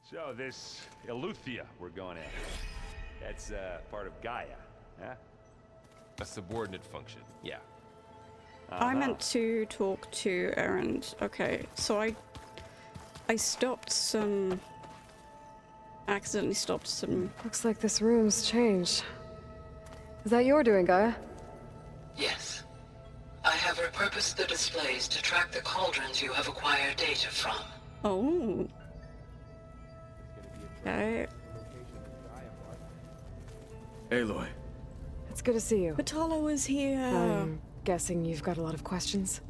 So this Eleuthia we're going after, that's part of Gaia, huh? A subordinate function, yeah. I meant to talk to Erend. Okay, so I stopped some... accidentally stopped some... Looks like this room's changed. Is that your doing, Gaia? Yes. I have repurposed the displays to track the cauldrons you have acquired data from. Oh. Okay. Aloy. It's good to see you. Patalo is here. I'm guessing you've got a lot of questions.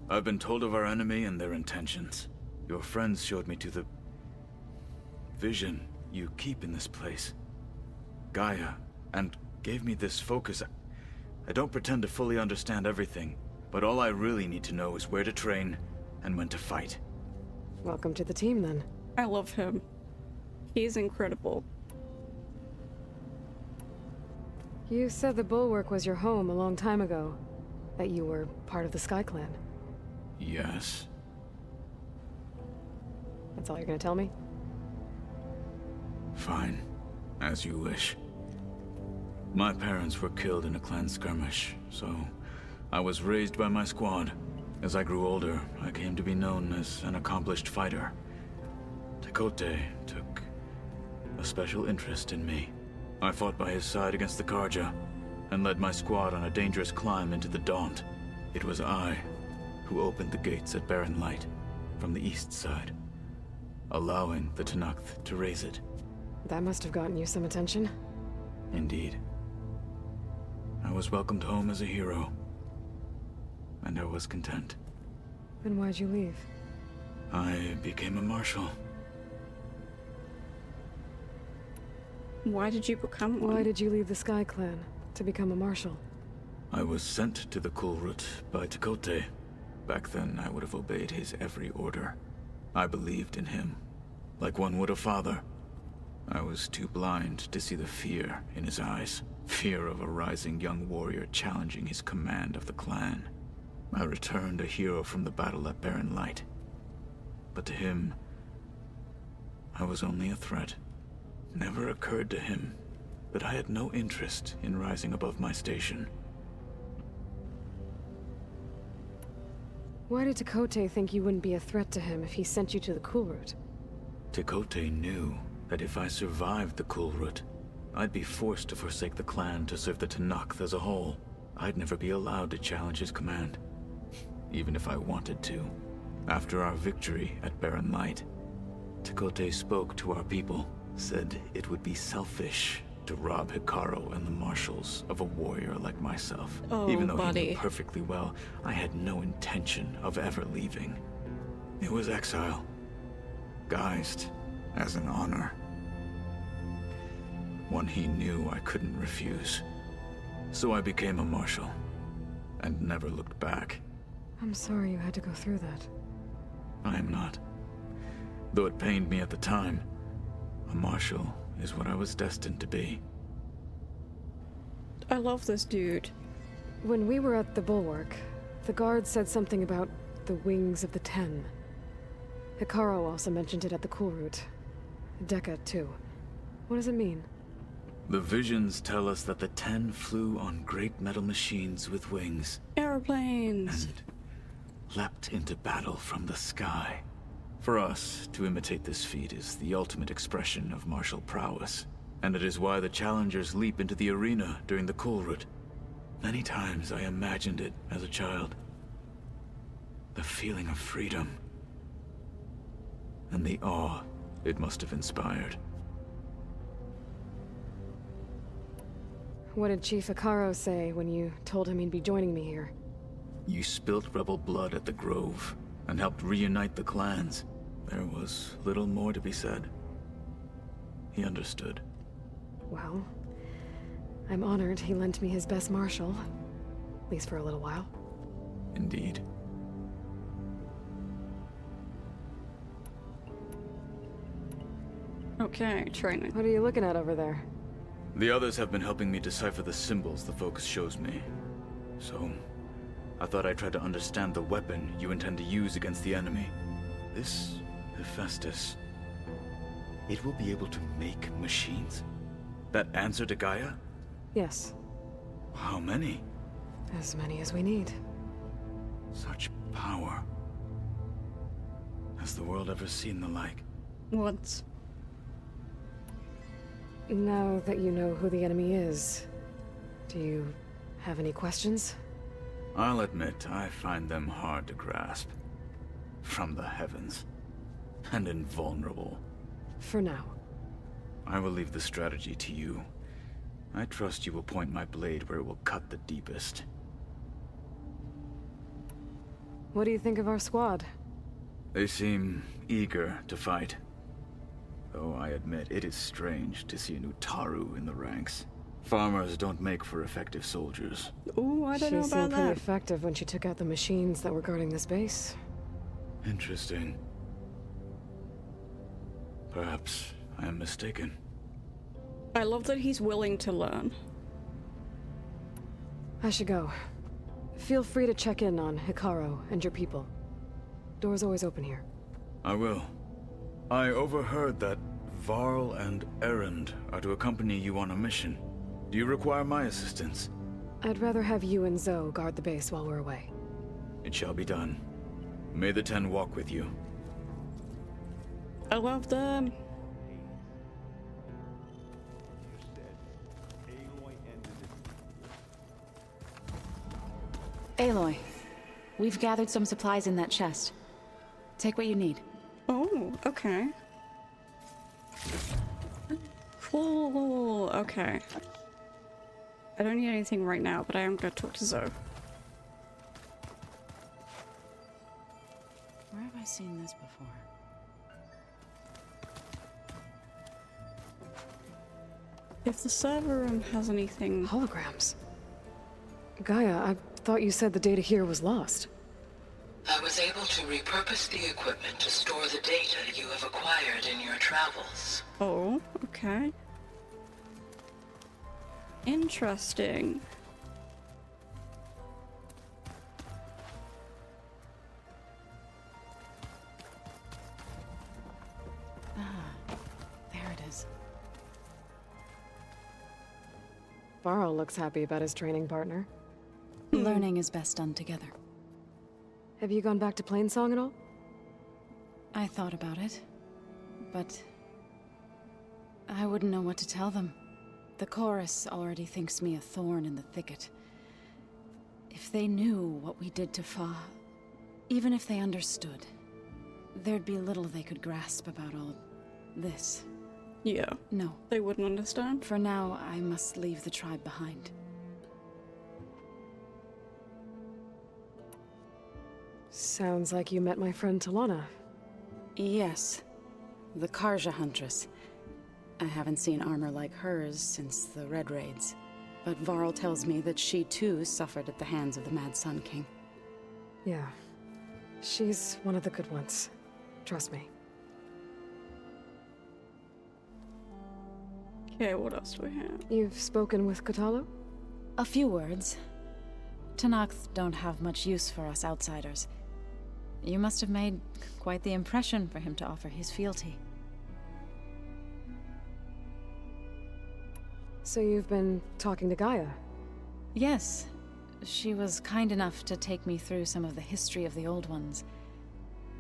I've been told of our enemy and their intentions. Your friends showed me to the vision you keep in this place, Gaia, and gave me this focus. I don't pretend to fully understand everything, but all I really need to know is where to train and when to fight. Welcome to the team, then. I love him. He's incredible. You said the Bulwark was your home a long time ago. That you were part of the Sky Clan. Yes. That's all you're gonna tell me? Fine. As you wish. My parents were killed in a clan skirmish, so I was raised by my squad. As I grew older, I came to be known as an accomplished fighter. Tekote took a special interest in me. I fought by his side against the Karja, and led my squad on a dangerous climb into the Daunt. It was I who opened the gates at Barren Light from the east side, allowing the Tenakth to raise it. That must have gotten you some attention. Indeed. I was welcomed home as a hero, and I was content. Then why'd you leave? I became a marshal. Why did you become one? Why did you leave the Sky Clan to become a marshal? I was sent to the Kulrut by Tekote. Back then, I would have obeyed his every order. I believed in him, like one would a father. I was too blind to see the fear in his eyes. Fear of a rising young warrior challenging his command of the clan. I returned a hero from the battle at Barren Light. But to him, I was only a threat. Never occurred to him that I had no interest in rising above my station. Why did Tekote think you wouldn't be a threat to him if he sent you to the Kulrut? Tekote knew that if I survived the Kulrut, I'd be forced to forsake the clan to serve the Tenakth as a whole. I'd never be allowed to challenge his command, even if I wanted to. After our victory at Barren Light, Tekote spoke to our people, said it would be selfish to rob Hikaru and the marshals of a warrior like myself. Oh, even though buddy. he knew perfectly well I had no intention of ever leaving. It was exile, guised as an honor. One he knew I couldn't refuse. So I became a marshal, and never looked back. I'm sorry you had to go through that. I am not. Though it pained me at the time, a marshal is what I was destined to be. I love this dude. When we were at the Bulwark, the guard said something about the Wings of the Ten. Hikaru also mentioned it at the Kulrut. Dekka, too. What does it mean? The visions tell us that the Ten flew on great metal machines with wings Airplanes. and leapt into battle from the sky. For us, to imitate this feat is the ultimate expression of martial prowess, and it is why the challengers leap into the arena during the Kulrut. Many times I imagined it as a child. The feeling of freedom, and the awe it must have inspired. What did Chief Hikaru say when you told him he'd be joining me here? You spilt rebel blood at the Grove, and helped reunite the clans. There was little more to be said. He understood. Well, I'm honored he lent me his best marshal. At least for a little while. Indeed. Okay, training. What are you looking at over there? The others have been helping me decipher the symbols the focus shows me. So, I thought I'd try to understand the weapon you intend to use against the enemy. This Hephaestus. It will be able to make machines? That answer to Gaia? Yes, How many? as many as we need. Such power. Has the world ever seen the like? Once. Now that you know who the enemy is, do you have any questions? I'll admit, I find them hard to grasp. From the heavens. And invulnerable. For now. I will leave the strategy to you. I trust you will point my blade where it will cut the deepest. What do you think of our squad? They seem eager to fight. Though I admit it is strange to see an Utaru in the ranks. Farmers don't make for effective soldiers. Ooh, I don't know She about seemed pretty that. effective when she took out the machines that were guarding this base. Interesting. Perhaps I am mistaken. I love that he's willing to learn. I should go. Feel free to check in on Hikaru and your people. Door's always open here. I will. I overheard that Varl and Erend are to accompany you on a mission. Do you require my assistance? I'd rather have you and Zoe guard the base while we're away. It shall be done. May the Ten walk with you. I love them. Aloy, we've gathered some supplies in that chest. Take what you need. Oh, okay. Cool, okay. I don't need anything right now, but I am gonna talk to Zoe. Where have I seen this before? If the server room has anything... Holograms. Gaia, I thought you said the data here was lost. I was able to repurpose the equipment to store the data you have acquired in your travels. Oh, okay. Interesting. There it is. Varl looks happy about his training partner. Learning is best done together. Have you gone back to Plainsong at all? I thought about it, but I wouldn't know what to tell them. The chorus already thinks me a thorn in the thicket. If they knew what we did to Fa, even if they understood, there'd be little they could grasp about all this. Yeah, No. they wouldn't understand. For now, I must leave the tribe behind. Sounds like you met my friend Talana. Yes, the Karja Huntress. I haven't seen armor like hers since the Red Raids, but Varl tells me that she too suffered at the hands of the Mad Sun King. Yeah. She's one of the good ones. Trust me. Okay, what else do we have? You've spoken with Kotallo? A few words. Tenakth don't have much use for us outsiders. You must have made quite the impression for him to offer his fealty. So you've been talking to Gaia? Yes. She was kind enough to take me through some of the history of the Old Ones,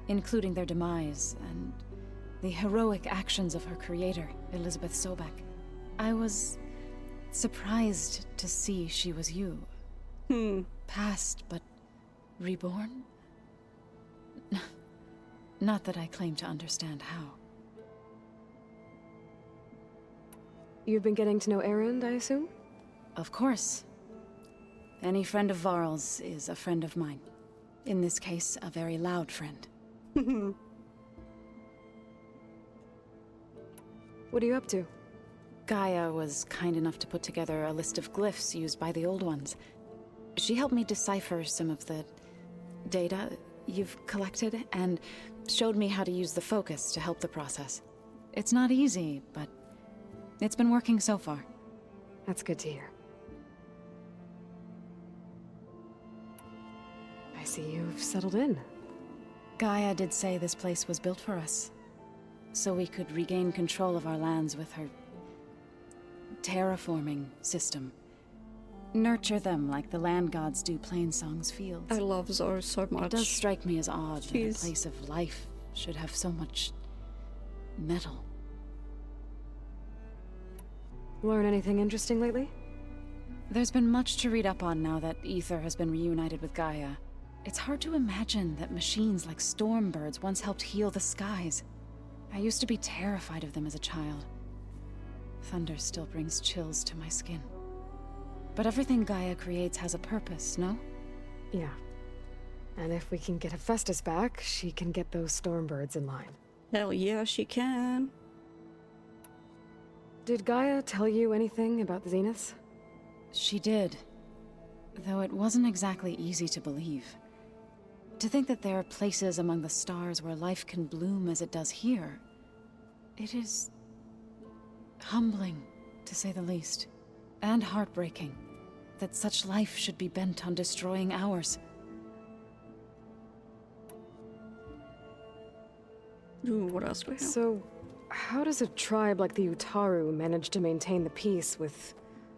including their demise and the heroic actions of her creator, Elizabeth Sobek. I was surprised to see she was you. Past, but reborn? Not that I claim to understand how. You've been getting to know Erend, I assume? Of course. Any friend of Varl's is a friend of mine. In this case, a very loud friend. What are you up to? Gaia was kind enough to put together a list of glyphs used by the Old Ones. She helped me decipher some of the data you've collected, and showed me how to use the focus to help the process. It's not easy, but it's been working so far. That's good to hear. I see you've settled in. Gaia did say this place was built for us. so we could regain control of our lands with her terraforming system. Nurture them like the land gods do Plainsong's fields. I love Zoe so much. It does strike me as odd that a She's- place of life should have so much metal. Learn anything interesting lately? There's been much to read up on now that Ether has been reunited with Gaia. It's hard to imagine that machines like stormbirds once helped heal the skies. I used to be terrified of them as a child. Thunder still brings chills to my skin. But everything Gaia creates has a purpose, no? Yeah. And if we can get Hephaestus back, she can get those stormbirds in line. Hell yeah, she can. Did Gaia tell you anything about the Zeniths? She did. Though it wasn't exactly easy to believe. To think that there are places among the stars where life can bloom as it does here. It is humbling, to say the least. And heartbreaking that such life should be bent on destroying ours. Ooh, what else do we have? So, how does a tribe like the Utaru manage to maintain the peace with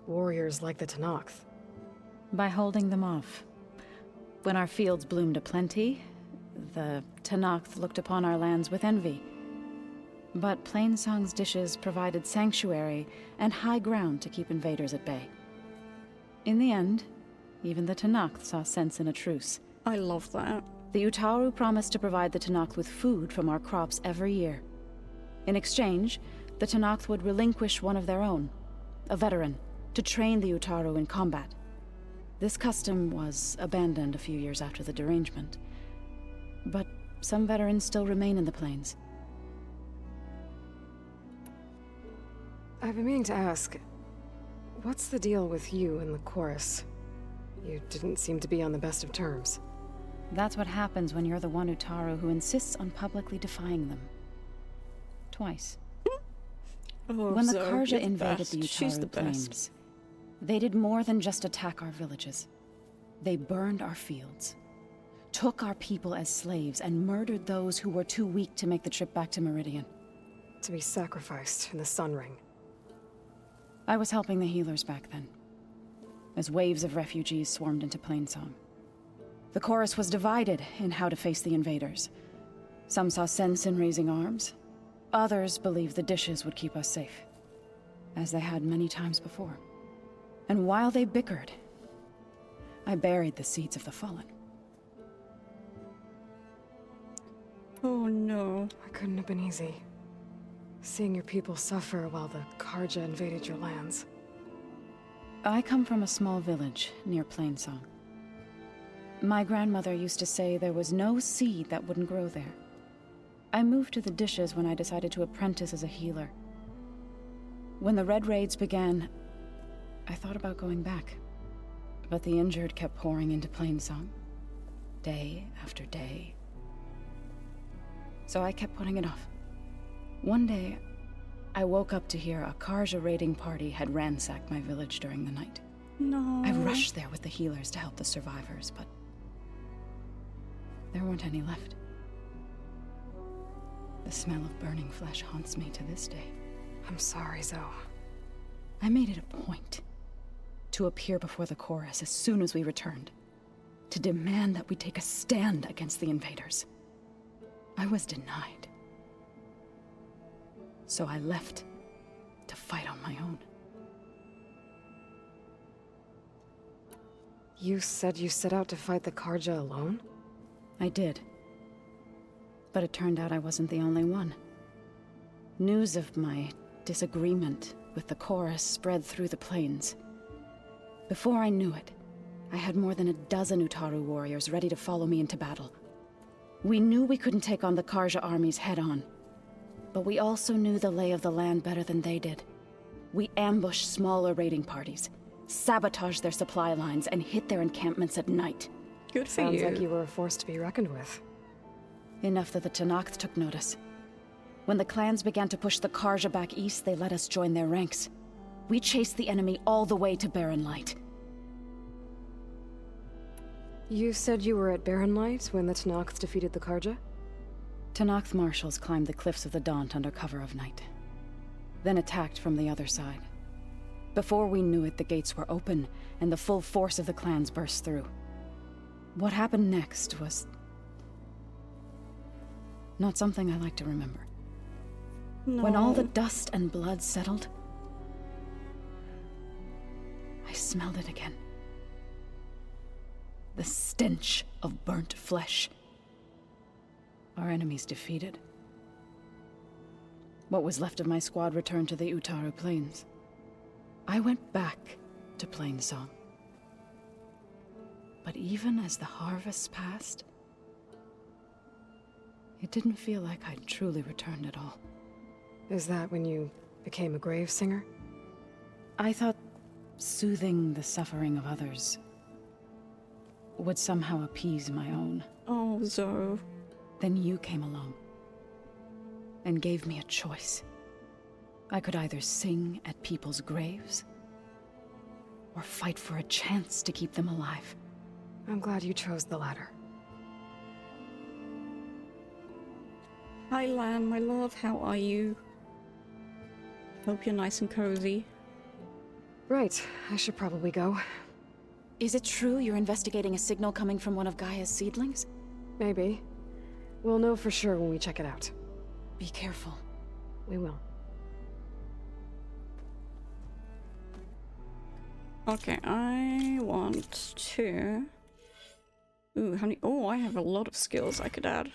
warriors like the Tenakth? By holding them off. When our fields bloomed aplenty, the Tenakth looked upon our lands with envy. But Plainsong's dishes provided sanctuary and high ground to keep invaders at bay. In the end, even the Tenakth saw sense in a truce. I love that. The Utaru promised to provide the Tenakth with food from our crops every year. In exchange, the Tenakth would relinquish one of their own, a veteran, to train the Utaru in combat. This custom was abandoned a few years after the derangement. But some veterans still remain in the plains. I've been meaning to ask, what's the deal with you and the chorus? You didn't seem to be on the best of terms. That's what happens when you're the one Utaru who insists on publicly defying them. Twice. Oh, When the Zoe, Karja you're the invaded best. the She's the Utaru best. plains, they did more than just attack our villages. They burned our fields, took our people as slaves, and murdered those who were too weak to make the trip back to Meridian. To be sacrificed in the Sun Ring. I was helping the healers back then, as waves of refugees swarmed into Plainsong. The chorus was divided in how to face the invaders. Some saw sense in raising arms. Others believed the dishes would keep us safe, as they had many times before. And while they bickered, I buried the seeds of the fallen. Oh no. It couldn't have been easy. Seeing your people suffer while the Karja invaded your lands. I come from a small village near Plainsong. My grandmother used to say there was no seed that wouldn't grow there. I moved to the dishes when I decided to apprentice as a healer. When the Red Raids began, I thought about going back. But the injured kept pouring into Plainsong, day after day. So I kept putting it off. One day, I woke up to hear a Karja raiding party had ransacked my village during the night. No. I rushed there with the healers to help the survivors, but there weren't any left. The smell of burning flesh haunts me to this day. I'm sorry, Zoe. I made it a point to appear before the chorus as soon as we returned, to demand that we take a stand against the invaders. I was denied. So I left to fight on my own. You said you set out to fight the Karja alone? I did. But it turned out I wasn't the only one. News of my disagreement with the chorus spread through the plains. Before I knew it, I had more than a dozen Utaru warriors ready to follow me into battle. We knew we couldn't take on the Karja armies head-on, but we also knew the lay of the land better than they did. We ambushed smaller raiding parties, sabotaged their supply lines, and hit their encampments at night. Good for Sounds you. like you were a force to be reckoned with. Enough that the Tenakth took notice. When the clans began to push the Karja back east, they let us join their ranks. We chased the enemy all the way to Barren Light. You said you were at Barren Light when the Tenakth defeated the Karja? Tenakth marshals climbed the cliffs of the Daunt under cover of night, then attacked from the other side. Before we knew it, the gates were open, and the full force of the clans burst through. What happened next was not something I like to remember. No. When all the dust and blood settled, I smelled it again. The stench of burnt flesh. Our enemies defeated. What was left of my squad returned to the Utaru Plains. I went back to Plainsong. But even as the harvests passed, it didn't feel like I'd truly returned at all. Is that when you became a grave singer? I thought soothing the suffering of others would somehow appease my own. Oh, Zo. Then you came along and gave me a choice. I could either sing at people's graves or fight for a chance to keep them alive. I'm glad you chose the latter. Hi, Lan, my love. How are you? Hope you're nice and cozy. Right, I should probably go. Is it true you're investigating a signal coming from one of Gaia's seedlings? Maybe. We'll know for sure when we check it out. Be careful. We will. Okay, I want to... Ooh, how many... Oh, I have a lot of skills I could add.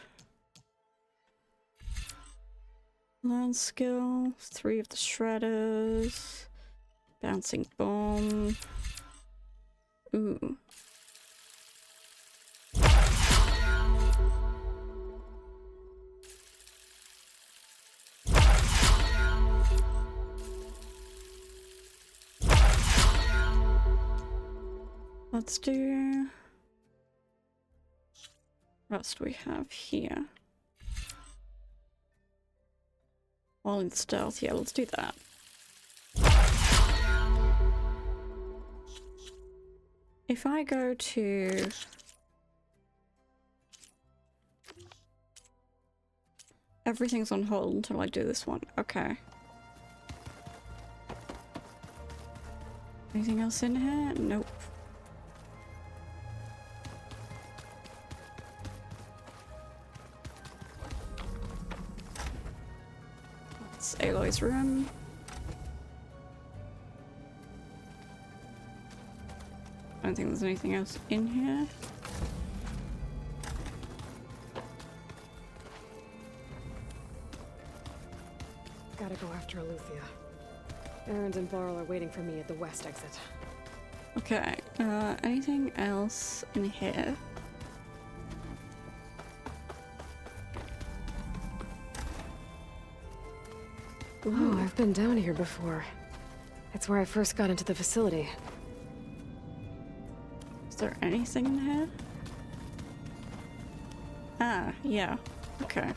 Learn skill, 3 of the shredders, bouncing bomb. Ooh. Let's do... What else do we have here? While in stealth, yeah, let's do that. If I go to... Everything's on hold until I do this one. Okay. Anything else in here? Nope. It's Aloy's room. I don't think there's anything else in here. Gotta go after Aletheia. Erend and Varl are waiting for me at the west exit. Okay, anything else in here? Oh, I've been down here before. It's where I first got into the facility. Is there anything in here? Ah, yeah. Okay.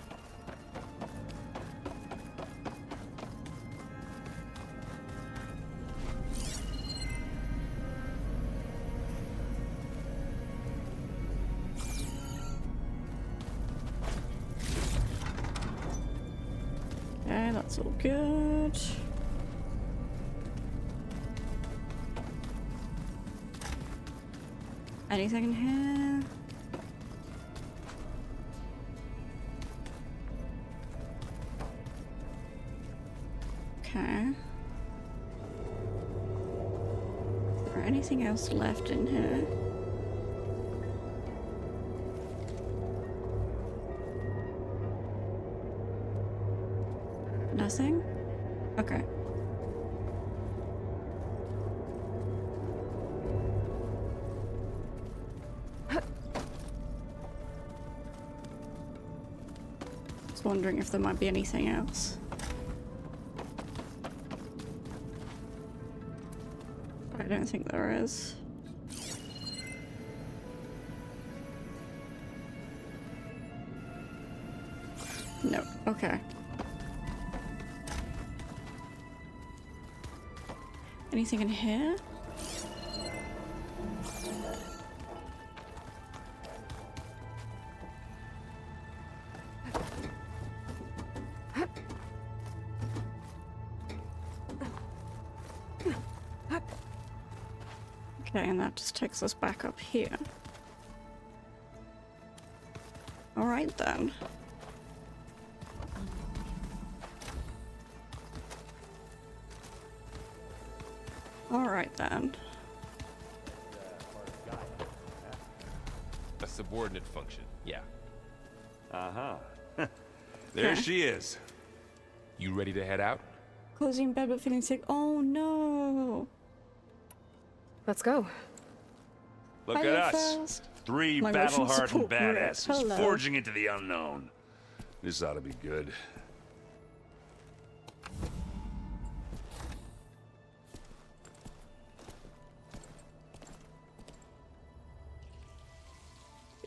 Okay, that's all good. Anything in here? Okay. Is there anything else left in here? Nothing? Okay. I was wondering if there might be anything else. I don't think there is. No. Okay. Anything in here? Okay, and that just takes us back up here. Alright then. Alright then. A subordinate function, yeah. Uh-huh. There Okay. she is. You ready to head out? Cozy in bed but feeling sick. Oh no! Let's go. Look Are at you us. first? 3 My emotional battle-hardened support group. badasses Hello. forging into the unknown. This ought to be good.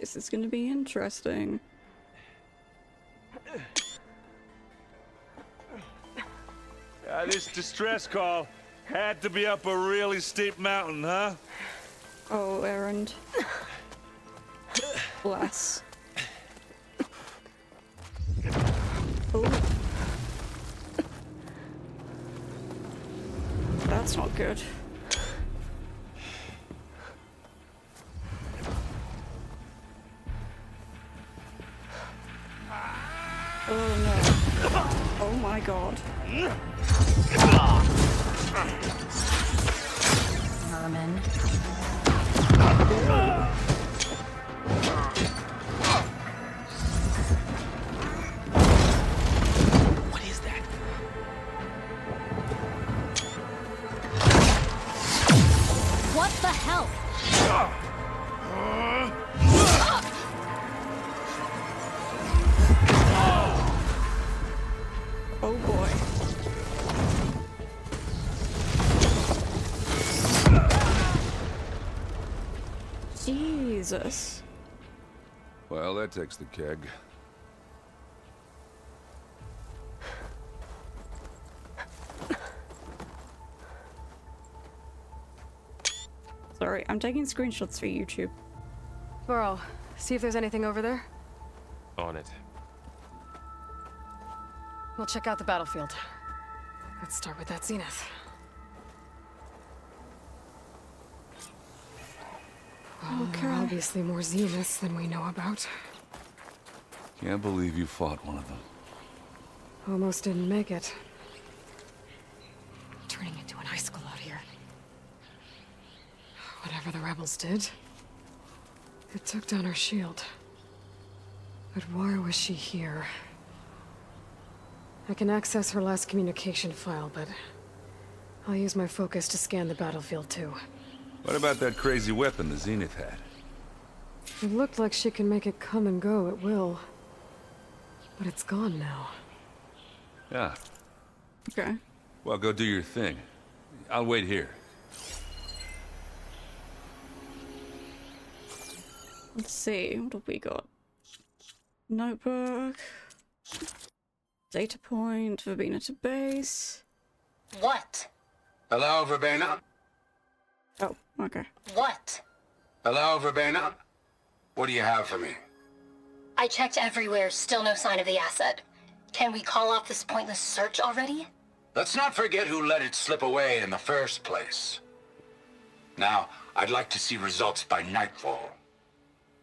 This is gonna be interesting. This distress call had to be up a really steep mountain, huh? Oh, errand. Bless. Oh. That's not good. Oh no. Oh my god. Merman. What is that? What the hell? Oh boy. Jesus. Well, that takes the keg. Sorry, I'm taking screenshots for YouTube. Burrow, see if there's anything over there. On it. We'll check out the battlefield. Let's start with that zenith. Well, there are obviously more zeniths than we know about. Can't believe you fought one of them. Almost didn't make it. Turning into an icicle out here. Whatever the rebels did, it took down her shield. But why was she here? I can access her last communication file, but I'll use my focus to scan the battlefield too. What about that crazy weapon the Zenith had? It looked like she can make it come and go at will. But it's gone now. Yeah. Okay. Well, go do your thing. I'll wait here. Let's see, what have we got? Notebook. Data point, Verbena to base. What? Hello, Verbena? Oh, okay. What? Hello, Verbena? What do you have for me? I checked everywhere, still no sign of the asset. Can we call off this pointless search already? Let's not forget who let it slip away in the first place. Now, I'd like to see results by nightfall.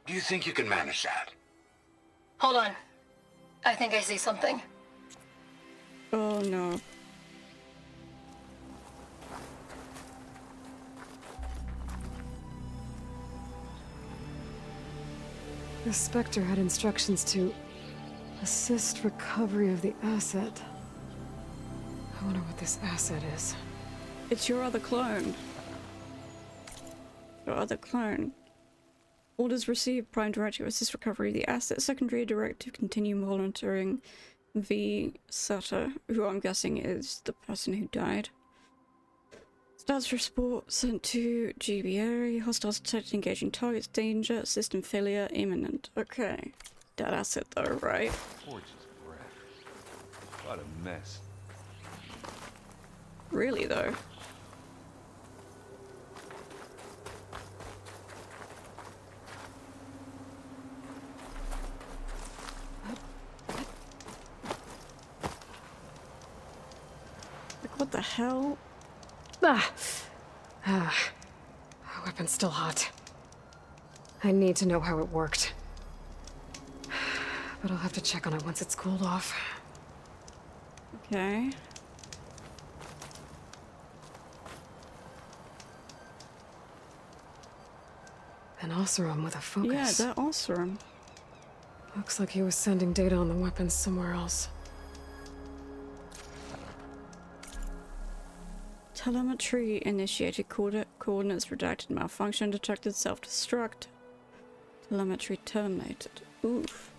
Do you think you can manage that? Hold on. I think I see something. Oh no. The Spectre had instructions to assist recovery of the asset. I wonder what this asset is. It's your other clone. Your other clone. Orders received. Prime directive assist recovery of the asset. Secondary directive continue monitoring V. Sutter, who I'm guessing is the person who died. Status report sent to GB area. Hostiles detected engaging targets. Danger. System failure imminent. Okay. Dead asset though, right? Gorgeous breath. What a mess. Really though. Like what the hell? Ah! Weapon weapon's still hot. I need to know how it worked. But I'll have to check on it once it's cooled off. Okay. An Oseram with a focus. Yeah, they're Oseram. Looks like he was sending data on the weapons somewhere else. Telemetry initiated coordinates redacted, malfunction detected, self-destruct. Telemetry terminated. Oof.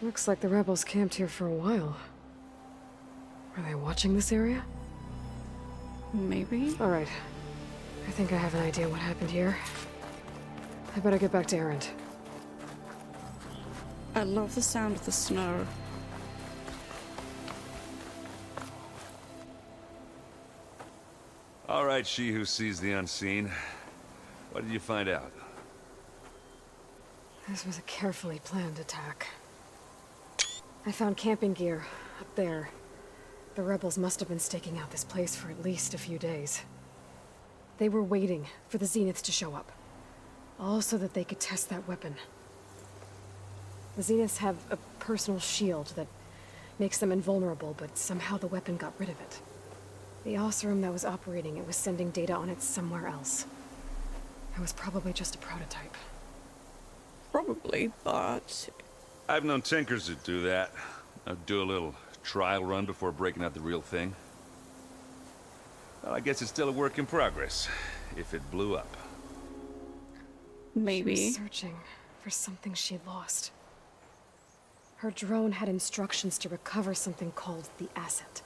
Looks like the rebels camped here for a while. Are they watching this area? Maybe. All right. I think I have an idea what happened here. I better get back to Erend. I love the sound of the snow. All right, she who sees the unseen. What did you find out? This was a carefully planned attack. I found camping gear up there. The rebels must have been staking out this place for at least a few days. They were waiting for the Zeniths to show up. All so that they could test that weapon. The Zeniths have a personal shield that makes them invulnerable, but somehow the weapon got rid of it. The Oseram that was operating it was sending data on it somewhere else. It was probably just a prototype. Probably, but... I've known tinkers that do that. I'd do a little trial run before breaking out the real thing. Well, I guess it's still a work in progress, if it blew up. Maybe. She was searching for something she'd lost. Her drone had instructions to recover something called the asset.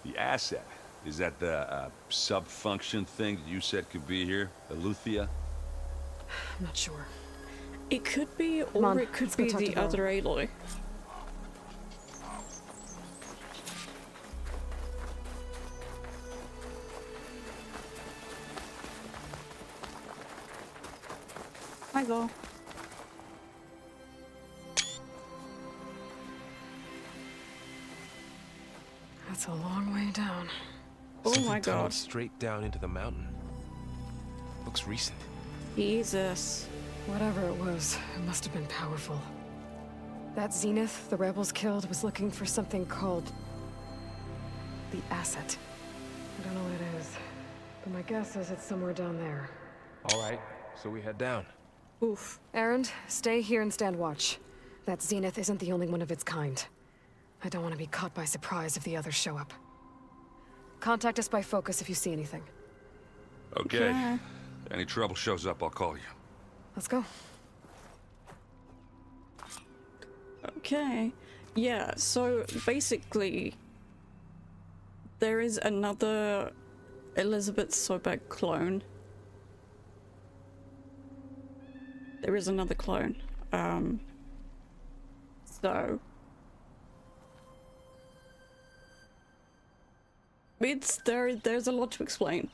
The asset? Is that the sub-function thing that you said could be here? Aloy? I'm not sure. It could be, Come or on, it could let's go be talk to the Val. other Aloy. Hi, Val. That's a long way down. Oh Something my tunneled god. straight down into the mountain. Looks recent. Jesus. Whatever it was, it must have been powerful. That Zenith the rebels killed was looking for something called... the asset. I don't know what it is, but my guess is it's somewhere down there. All right, so we head down. Oof. Erend, stay here and stand watch. That Zenith isn't the only one of its kind. I don't want to be caught by surprise if the others show up. Contact us by focus if you see anything. Okay. Okay. If any trouble shows up, I'll call you. Let's go. Okay. Yeah, so basically, there is another Elizabeth Sobeck clone. There is another clone. So... there's a lot to explain.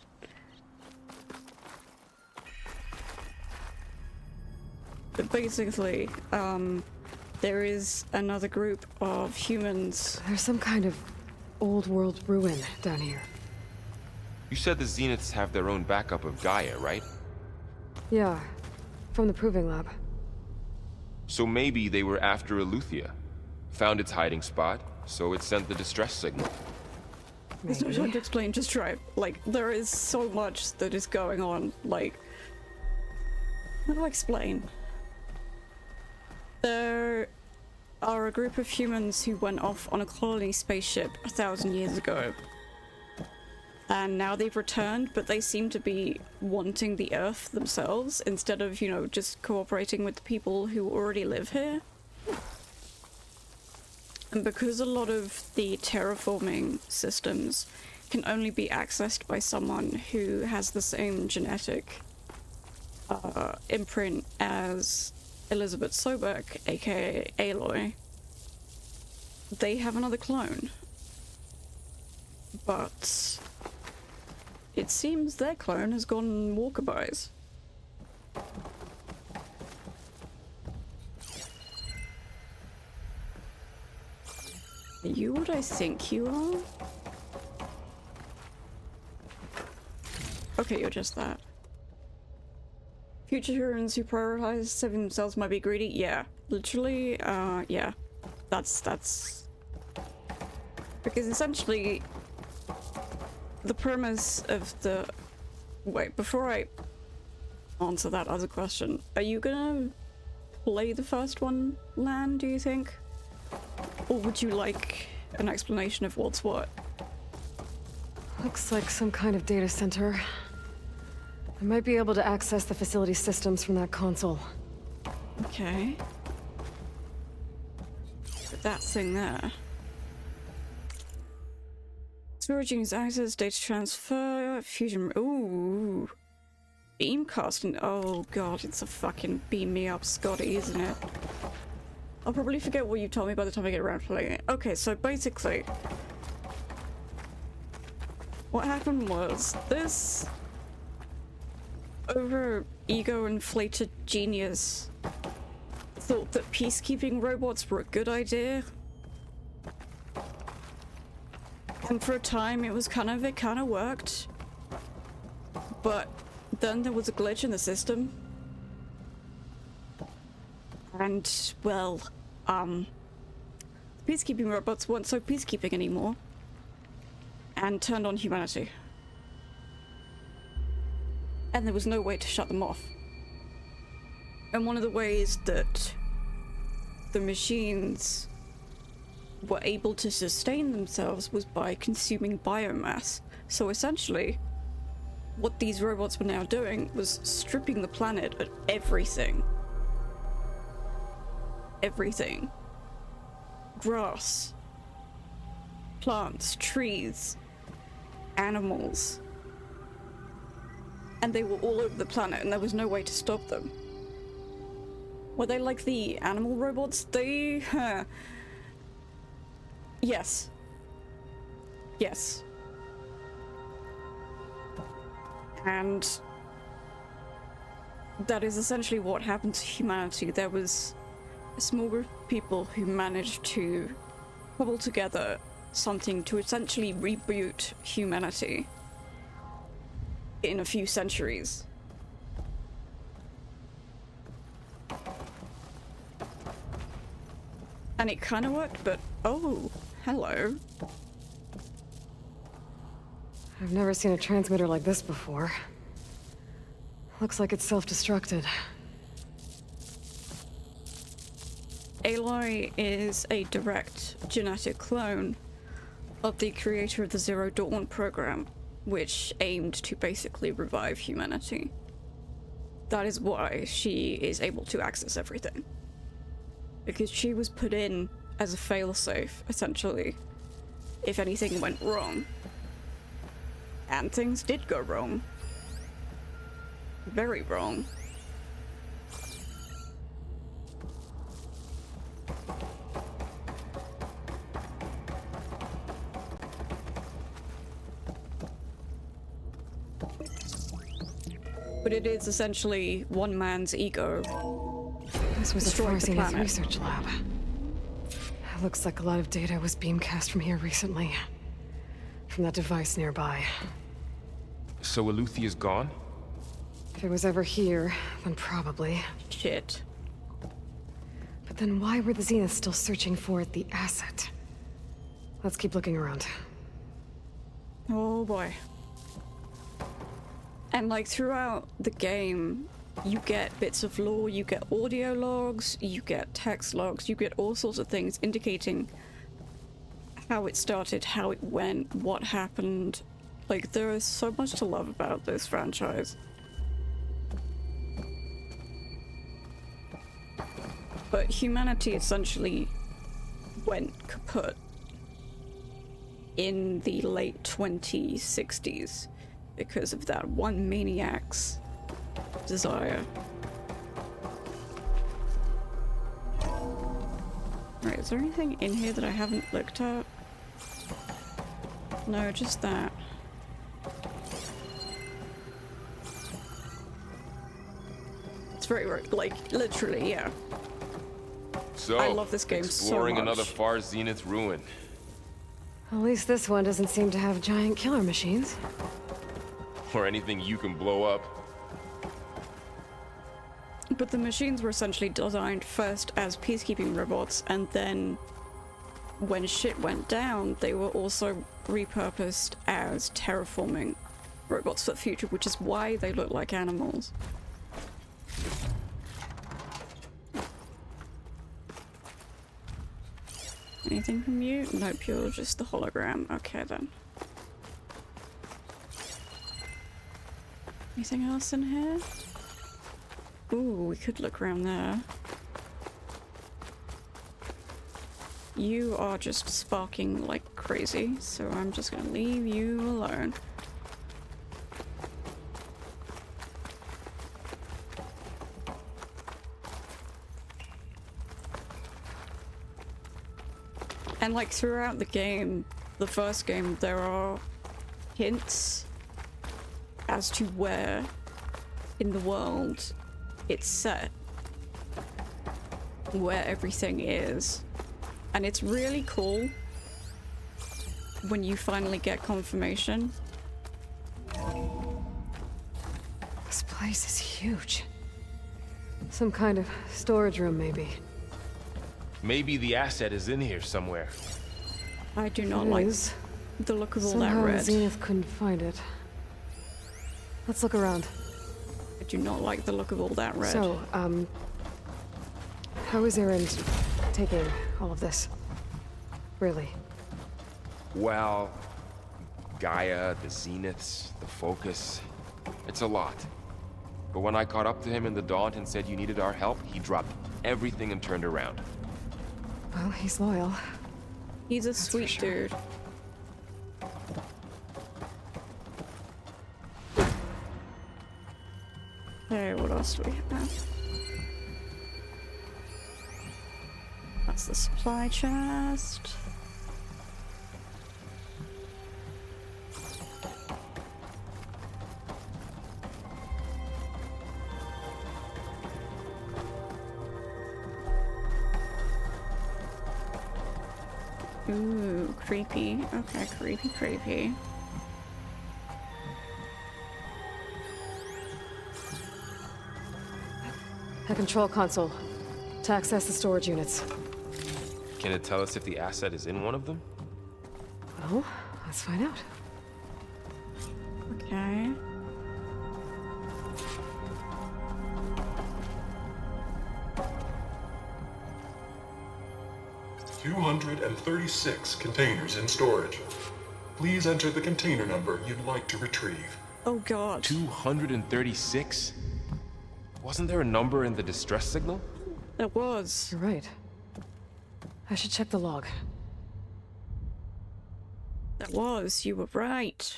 But basically, there is another group of humans. There's some kind of old world ruin down here. You said the Zeniths have their own backup of Gaia, right? Yeah, from the Proving Lab. So maybe they were after Aloy. Found its hiding spot, so it sent the distress signal. There's no time to explain, just drive. Like, there is so much that is going on, like... How do I explain? There are a group of humans who went off on a colony spaceship 1,000 years ago. And now they've returned, but they seem to be wanting the Earth themselves, instead of, you know, just cooperating with the people who already live here. And because a lot of the terraforming systems can only be accessed by someone who has the same genetic imprint as Elizabeth Sobeck, aka Aloy, they have another clone. But it seems their clone has gone walkabys. you what I think you are? Okay, you're just that. Future humans who prioritize saving themselves might be greedy? Yeah. Literally, yeah. That's... Because essentially, the premise of the... Wait, before I answer that other question, are you gonna play the first one, Lan, do you think? Or would you like an explanation of what's what? Looks like some kind of data center. I might be able to access the facility systems from that console. Okay. That thing there. Storage units access, data transfer, fusion. Ooh. Beamcasting. Oh god, it's a fucking beam me up Scotty, isn't it? I'll probably forget what you told me by the time I get around to playing it. Okay, so basically, what happened was this over ego inflated genius thought that peacekeeping robots were a good idea. And for a time it kind of worked. But then there was a glitch in the system. And, well, peacekeeping robots weren't so peacekeeping anymore. And turned on humanity. And there was no way to shut them off. And one of the ways that the machines were able to sustain themselves was by consuming biomass. So essentially, what these robots were now doing was stripping the planet of everything. Everything. Grass, plants, trees, animals. And they were all over the planet and there was no way to stop them. Were they like the animal robots? They... Yes. Yes. And that is essentially what happened to humanity. There was a small group of people who managed to cobble together something to essentially reboot humanity in a few centuries. And it kind of worked, but oh, hello. I've never seen a transmitter like this before. Looks like it's self-destructed. Aloy is a direct genetic clone of the creator of the Zero Dawn program, which aimed to basically revive humanity. That is why she is able to access everything. Because she was put in as a failsafe, essentially, if anything went wrong. And things did go wrong. Very wrong. But it is essentially one man's ego. This was a Destroyed the Farsian's planet. research lab. Looks like a lot of data was beamcast from here recently. From that device nearby. So Aluthia's gone? If it was ever here, then probably. Shit. But then why were the Zeniths still searching for the asset? Let's keep looking around. Oh boy. And like throughout the game, you get bits of lore, you get audio logs, you get text logs, you get all sorts of things indicating how it started, how it went, what happened. Like, there is so much to love about this franchise. But humanity essentially went kaput in the late 2060s because of that one maniac's desire. Right, is there anything in here that I haven't looked at? No, just that. It's very, like, literally, yeah. So, I love this game so exploring much. another Far Zenith ruin. At least this one doesn't seem to have giant killer machines. Or anything you can blow up. But the machines were essentially designed first as peacekeeping robots, and then when shit went down, they were also repurposed as terraforming robots for the future, which is why they look like animals. Anything from you? Nope, you're just the hologram. Okay then. Anything else in here? Ooh, we could look around there. You are just sparking like crazy, so I'm just gonna leave you alone. And like throughout the game, the first game, there are hints as to where in the world it's set, where everything is. And it's really cool when you finally get confirmation. This place is huge. Some kind of storage room, maybe. Maybe the asset is in here somewhere. I do not It like is. the look of all Somehow that red. Zenith couldn't find it. Let's look around. I do not like the look of all that red. So, how is Erend taking all of this? Really? Well, Gaia, the Zeniths, the Focus. It's a lot. But when I caught up to him in the Daunt and said you needed our help, he dropped everything and turned around. Well, he's loyal. He's a for sweet sure. dude. Okay, what else do we have? That's the supply chest. Ooh, creepy. Okay, creepy, creepy. A control console to access the storage units. Can it tell us if the asset is in one of them? Well, let's find out. Okay. $236 containers in storage. Please enter the container number you'd like to retrieve. Oh god. 236? Wasn't there a number in the distress signal? There was. You're right. I should check the log. There was. You were right.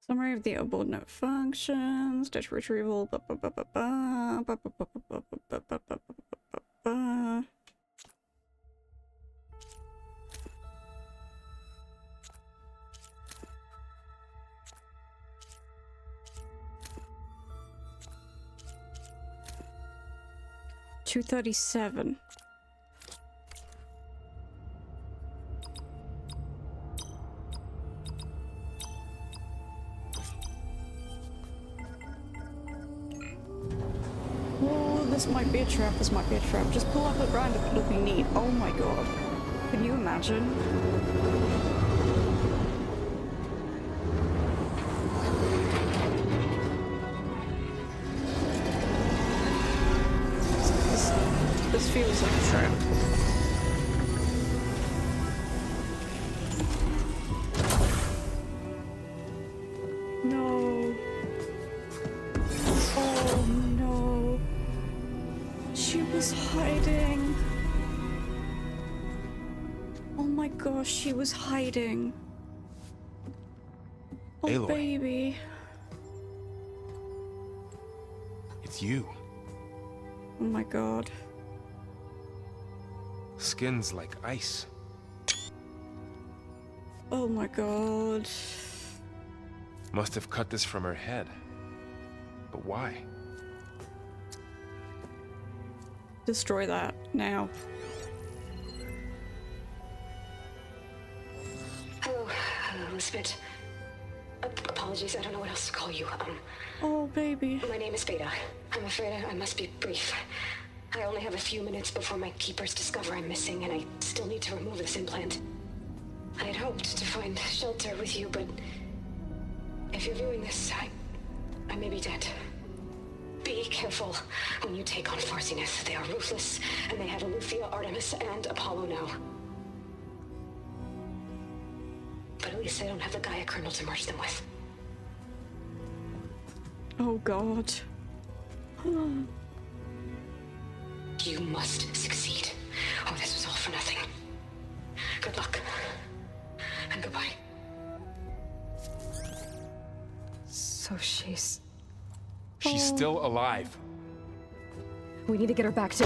Summary of the subordinate functions, data retrieval, ba ba ba ba ba, ba ba ba ba ba ba ba ba ba ba. $237. Oh, this might be a trap, this might be a trap. Just pull up the random looking need. Oh my god. Can you imagine? This feels like a trap. No. Oh no. She was hiding. Oh my gosh, she was hiding. Oh Aloy. baby. It's you. Oh my god. Skin's like ice. Oh my god. Must have cut this from her head. But why? Destroy that now. Hello, Elizabeth. Apologies, I don't know what else to call you. Oh, baby. My name is Beta. I'm afraid I must be brief. I only have a few minutes before my keepers discover I'm missing, and I still need to remove this implant. I had hoped to find shelter with you, but if you're viewing this, I may be dead. Be careful when you take on Farsiness. They are ruthless, and they have Aletheia, Artemis, and Apollo now. But at least they don't have the Gaia kernel to merge them with. Oh, God. You must succeed. Oh, this was all for nothing. Good luck. And goodbye. So she's still alive. We need to get her back to...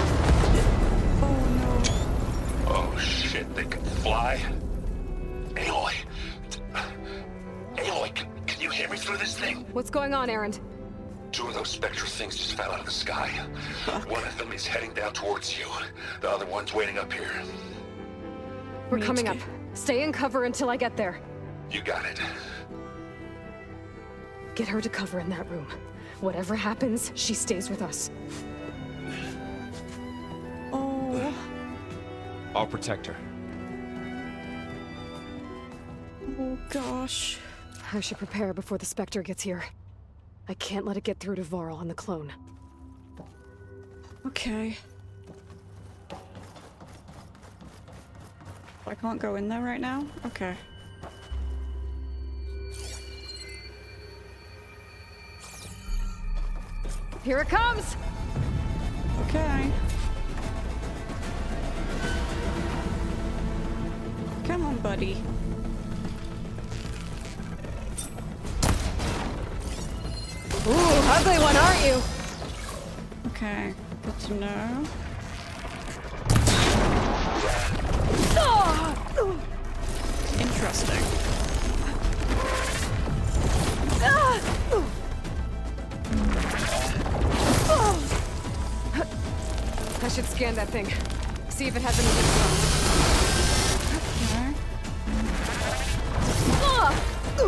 Oh shit, they can fly? Aloy! Aloy, can you hear me through this thing? What's going on, Erend? 2 of those spectral things just fell out of the sky. One of them is heading down towards you. The other one's waiting up here. We're coming up. Stay in cover until I get there. You got it. Get her to cover in that room. Whatever happens, she stays with us. Oh. I'll protect her. Oh, gosh. I should prepare before the Spectre gets here. I can't let it get through to Varl and the clone. Okay. I can't go in there right now? Okay. Here it comes! Okay. Come on, buddy. Ooh, ugly one, aren't you? Okay, good to know. Interesting. I should scan that thing. See if it has anything Okay.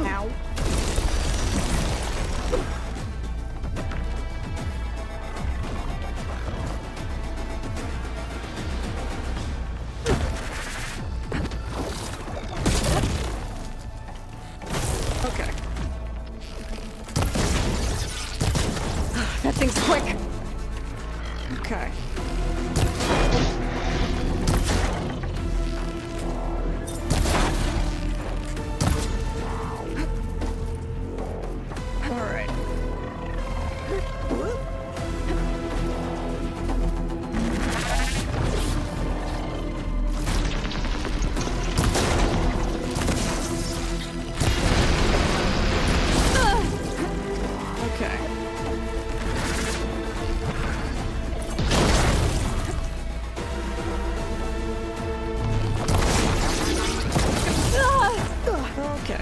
Ow. Okay. That thing's quick. Okay. All right. Okay. Okay.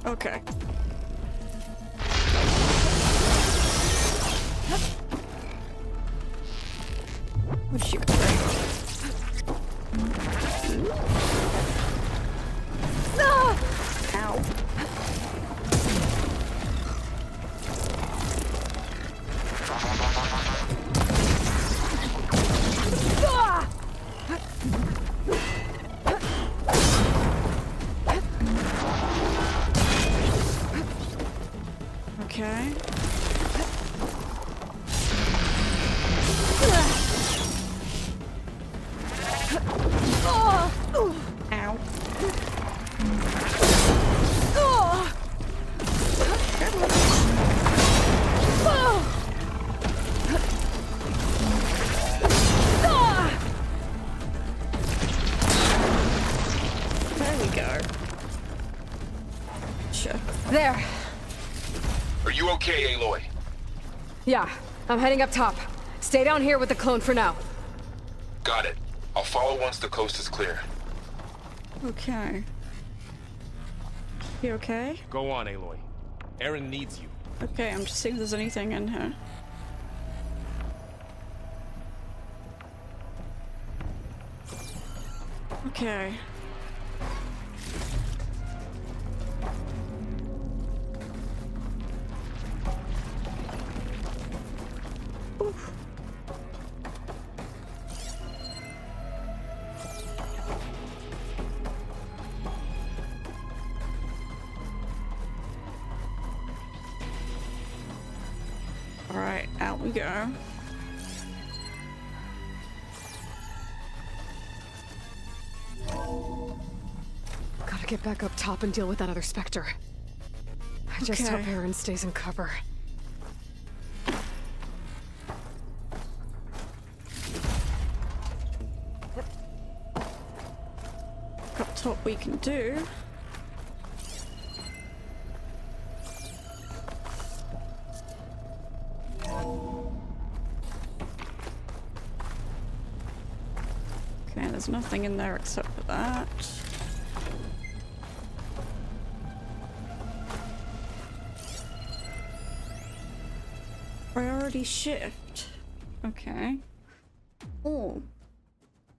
Okay. Oh, shoot. Ow. Okay. Ow. There we go. Sure. There. Are you okay, Aloy? Yeah, I'm heading up top. Stay down here with the clone for now. Got it. I'll follow once the coast is clear. Okay. You okay? Go on, Aloy. Aaron needs you. Okay, I'm just seeing if there's anything in here. Okay. Oof. All right, out we go. Gotta get back up top and deal with that other Spectre. I just Okay. hope Aaron stays in cover. Up top we can do. Okay, there's nothing in there except for that. Priority shift. Okay. Oh.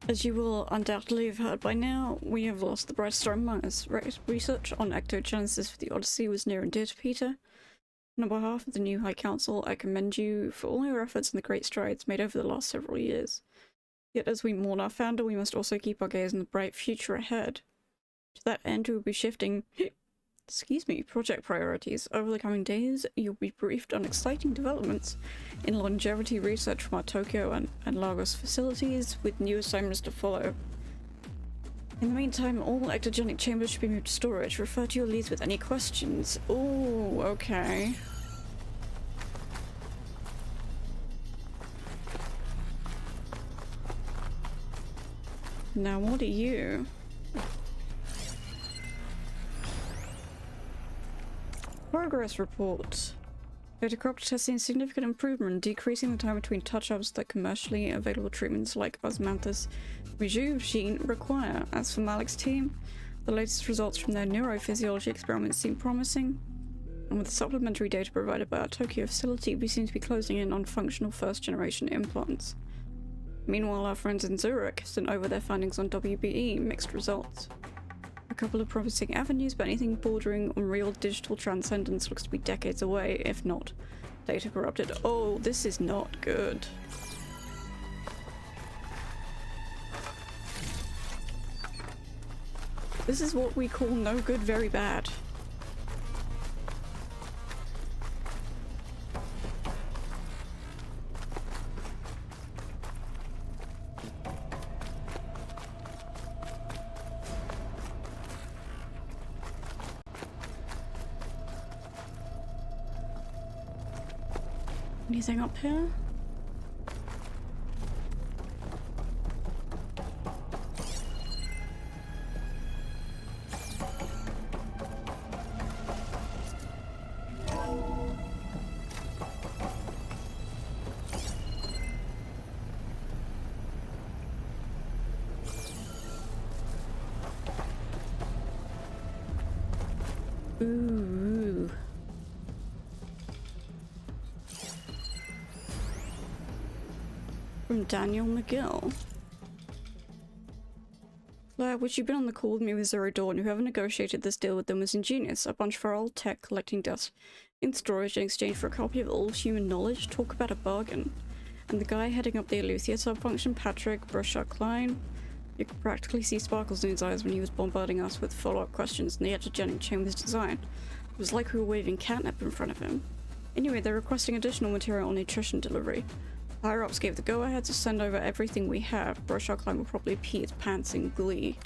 As you will undoubtedly have heard by now, we have lost the bright star among us. Research on ectogenesis for the Odyssey was near and dear to Peter. And on behalf of the new High Council, I commend you for all your efforts and the great strides made over the last several years. Yet as we mourn our founder, we must also keep our gaze on the bright future ahead. To that end, we will be shifting project priorities. Over the coming days, you'll be briefed on exciting developments in longevity research from our Tokyo and Lagos facilities, with new assignments to follow. In the meantime, all ectogenic chambers should be moved to storage. Refer to your leads with any questions. Oh, okay. Now, what are you? Progress report. Photocropters has seen significant improvement, decreasing the time between touch-ups that commercially available treatments like osmanthus rejuvenation require. As for Malik's team, the latest results from their neurophysiology experiments seem promising, and with the supplementary data provided by our Tokyo facility, we seem to be closing in on functional first-generation implants. Meanwhile, our friends in Zurich sent over their findings on WBE, mixed results. A couple of promising avenues, but anything bordering on real digital transcendence looks to be decades away, if not data corrupted. Oh, this is not good. This is what we call no good, very bad. Anything up here? Ooh. From Daniel McGill. Claire, would you been on the call with me with Zero Dawn? Whoever negotiated this deal with them was ingenious. A bunch of our old tech collecting dust in storage in exchange for a copy of old human knowledge. Talk about a bargain. And the guy heading up the Aletheia subfunction, Patrick Brochard-Klein, you could practically see sparkles in his eyes when he was bombarding us with follow-up questions on the ectogenic chamber's design. It was like we were waving catnip in front of him. Anyway, they're requesting additional material on nutrition delivery. Higher-ups gave the go-ahead to send over everything we have. Brochard-Klein will probably pee his pants in glee.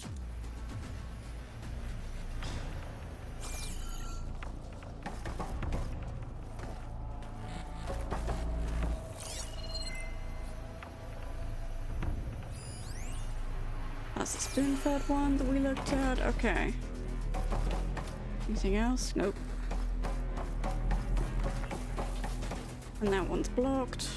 That's the spoon-fed one that we looked at. Okay. Anything else? Nope. And that one's blocked.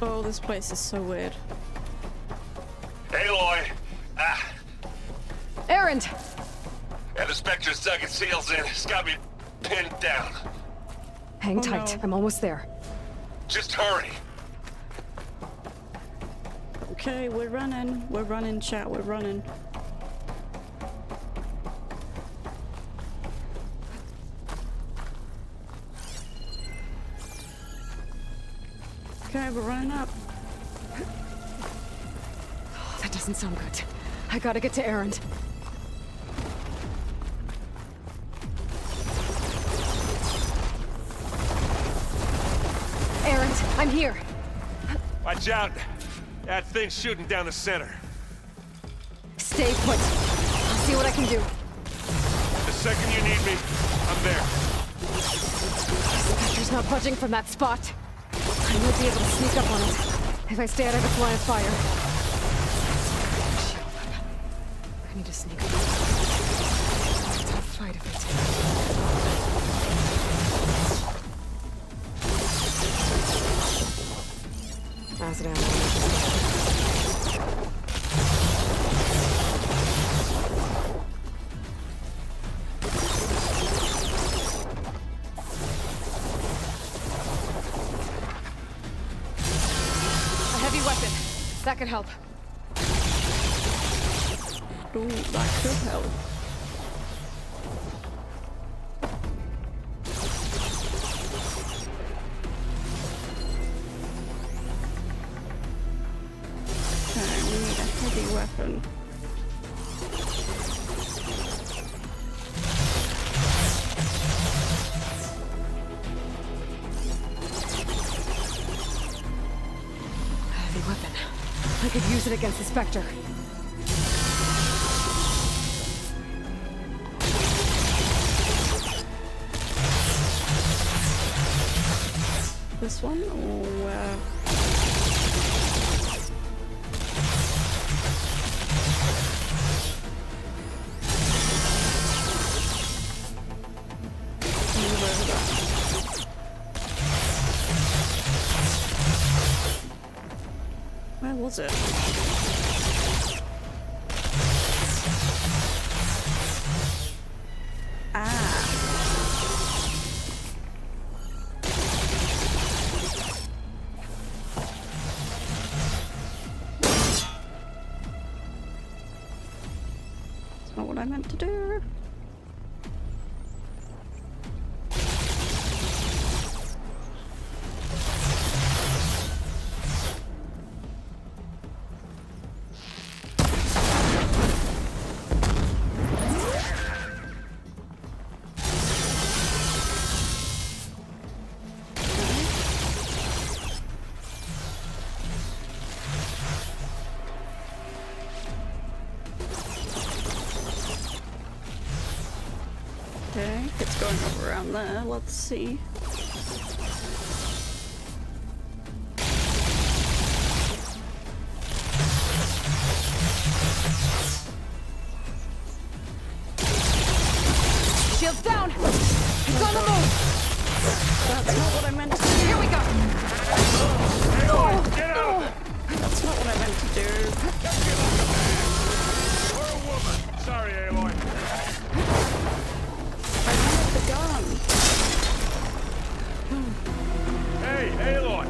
Oh, this place is so weird. Aloy! Erend! Yeah, the Spectre's dug its heels in. It's got me pinned down. Hang Oh, tight. no. I'm almost there. Just hurry. Okay, we're running. We're running, chat. We're running. Okay, we're running up. Oh, that doesn't sound good. I gotta get to Erend. Erend, I'm here. Watch out. That thing's shooting down the center. Stay put. I'll see what I can do. The second you need me, I'm there. Spectre's not budging from that spot. I might be able to sneak up on it if I stay out of its line of fire. I need to sneak up. It's a fight if I take. Acid ammo. That could help. Ooh, that could help. Okay, we need a heavy weapon. Heavy weapon. I could use it against the Spectre. This one, or where was it? That's not what I meant to do. Okay, it's going up around there. Let's see. Shields down! It's on the move! That's not what I meant to do. Here we go! Get out of there! That's not what I meant to do. You're a woman. Sorry, Aloy. I wanted the gun. Hey, Aloy!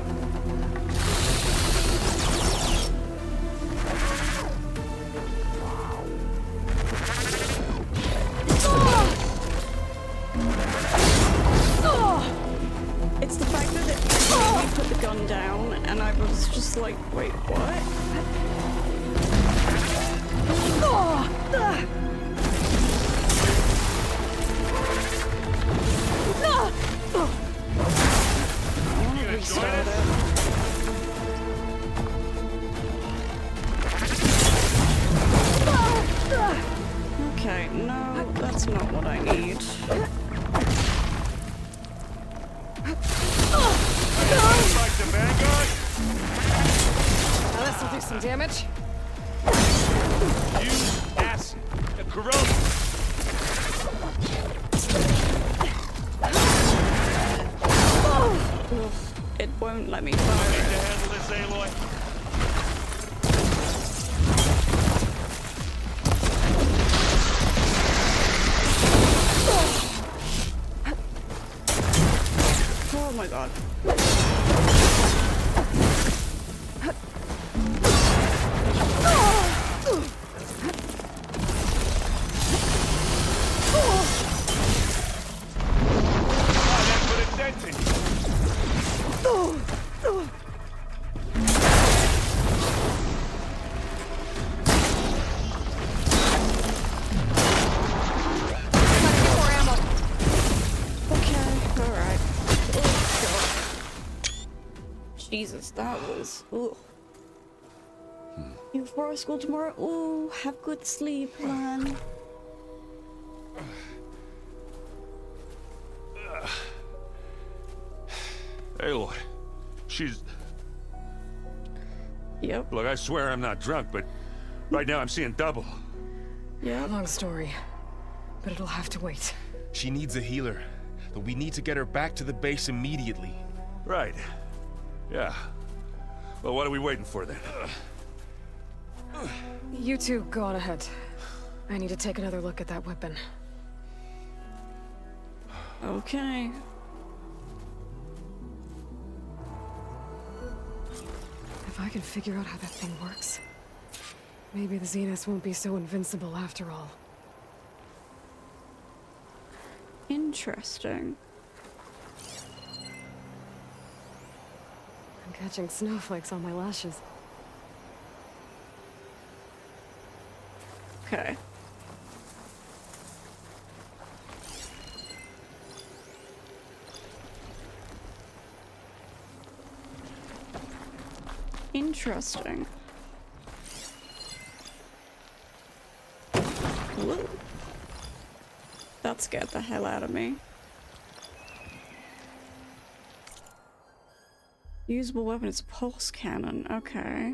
It's the fact that it made me put the gun down, and I was just like, wait, what? I want to restart it. Okay, no, that's not what I need. Like the Vanguard? Now this'll do some damage. Use acid. The corrosion. It won't let me Need fire to it. handle this, Aloy? Oh my god. Oh, that put a dent in you. Okay, alright. Oh god. Jesus, that was. Ooh. You for school tomorrow? Ooh, have good sleep, man. Aloy, she's... Yep, Look, I swear I'm not drunk, but right now I'm seeing double. yep. Long story, but it'll have to wait. She needs a healer, but we need to get her back to the base immediately. Right. Yeah. Well, what are we waiting for then? You two go on ahead. I need to take another look at that weapon. Okay. If I can figure out how that thing works, maybe the Zeniths won't be so invincible after all. Interesting. I'm catching snowflakes on my lashes. Okay. Interesting. Whoa. That scared the hell out of me. Usable weapon is a pulse cannon. Okay.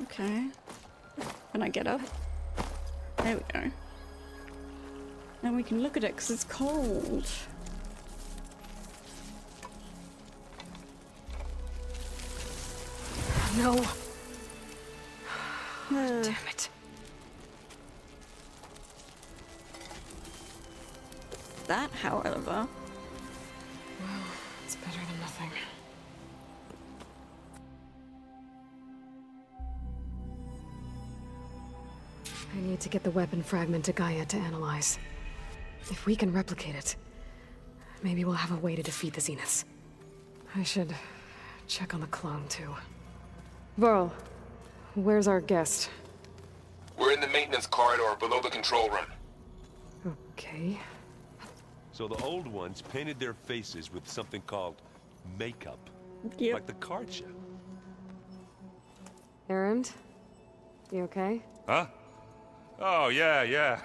Okay. Can I get up? There we go. Now we can look at it because it's cold. No! Uh, Damn it. that, however, Well, it's better than nothing. I need to get the weapon fragment to Gaia to analyze. If we can replicate it, maybe we'll have a way to defeat the Zeniths. I should check on the clone, too. Varl, where's our guest? We're in the maintenance corridor below the control room. Okay. So the old ones painted their faces with something called makeup. yep. Like the card show. Erend? You okay? Huh? Oh, yeah.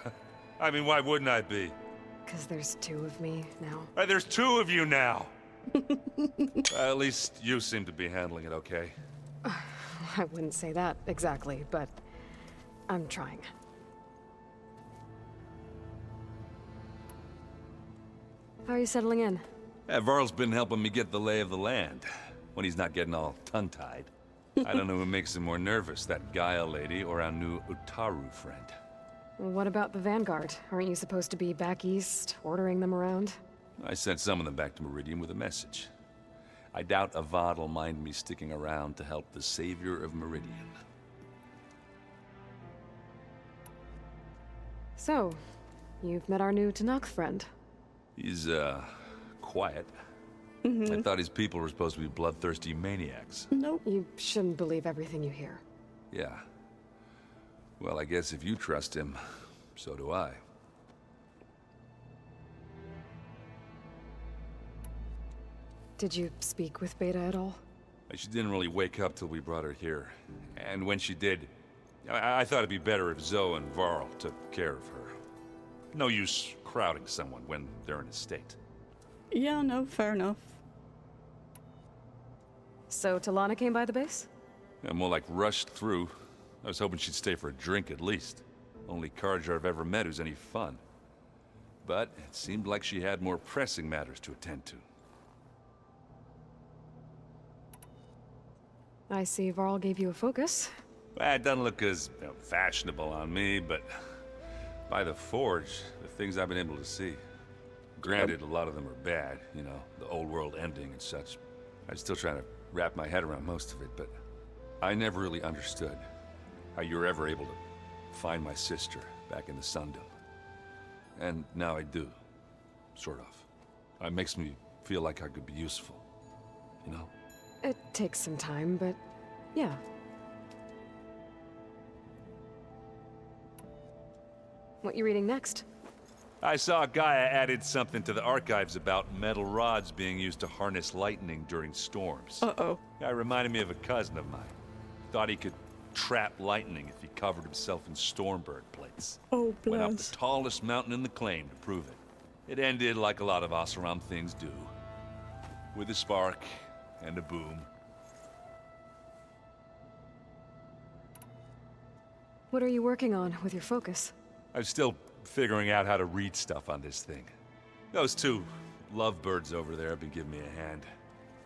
I mean, why wouldn't I be? Because there's two of me now. There's two of you now! At least you seem to be handling it okay. I wouldn't say that exactly, but I'm trying. How are you settling in? Varl's been helping me get the lay of the land, when he's not getting all tongue-tied. I don't know who makes him more nervous, that Gaia lady or our new Utaru friend. What about the Vanguard? Aren't you supposed to be back east, ordering them around? I sent some of them back to Meridian with a message. I doubt Avad will mind me sticking around to help the savior of Meridian. So, you've met our new Tanakh friend. He's, quiet. I thought his people were supposed to be bloodthirsty maniacs. Nope. You shouldn't believe everything you hear. Yeah. Well, I guess if you trust him, so do I. Did you speak with Beta at all? She didn't really wake up till we brought her here. And when she did, I thought it'd be better if Zoe and Varl took care of her. No use crowding someone when they're in a state. Yeah, no, fair enough. So Talana came by the base? Yeah, more like rushed through. I was hoping she'd stay for a drink at least. Only Carja I've ever met who's any fun. But it seemed like she had more pressing matters to attend to. I see Varl gave you a focus. Well, it doesn't look as fashionable on me, but by the Forge, the things I've been able to see. Granted, a lot of them are bad, you know, the old world ending and such. I'm still trying to wrap my head around most of it, but I never really understood how you were ever able to find my sister back in the Sundom. And now I do, sort of. It makes me feel like I could be useful, you know? It takes some time, but yeah. What you reading next? I saw Gaia added something to the archives about metal rods being used to harness lightning during storms. Uh-oh. That reminded me of a cousin of mine. Thought he could trap lightning if he covered himself in Stormbird plates. Oh, Went up bless. the tallest mountain in the claim to prove it. It ended like a lot of Oseram things do. With a spark and a boom. What are you working on with your focus? I'm still figuring out how to read stuff on this thing. Those two lovebirds over there have been giving me a hand.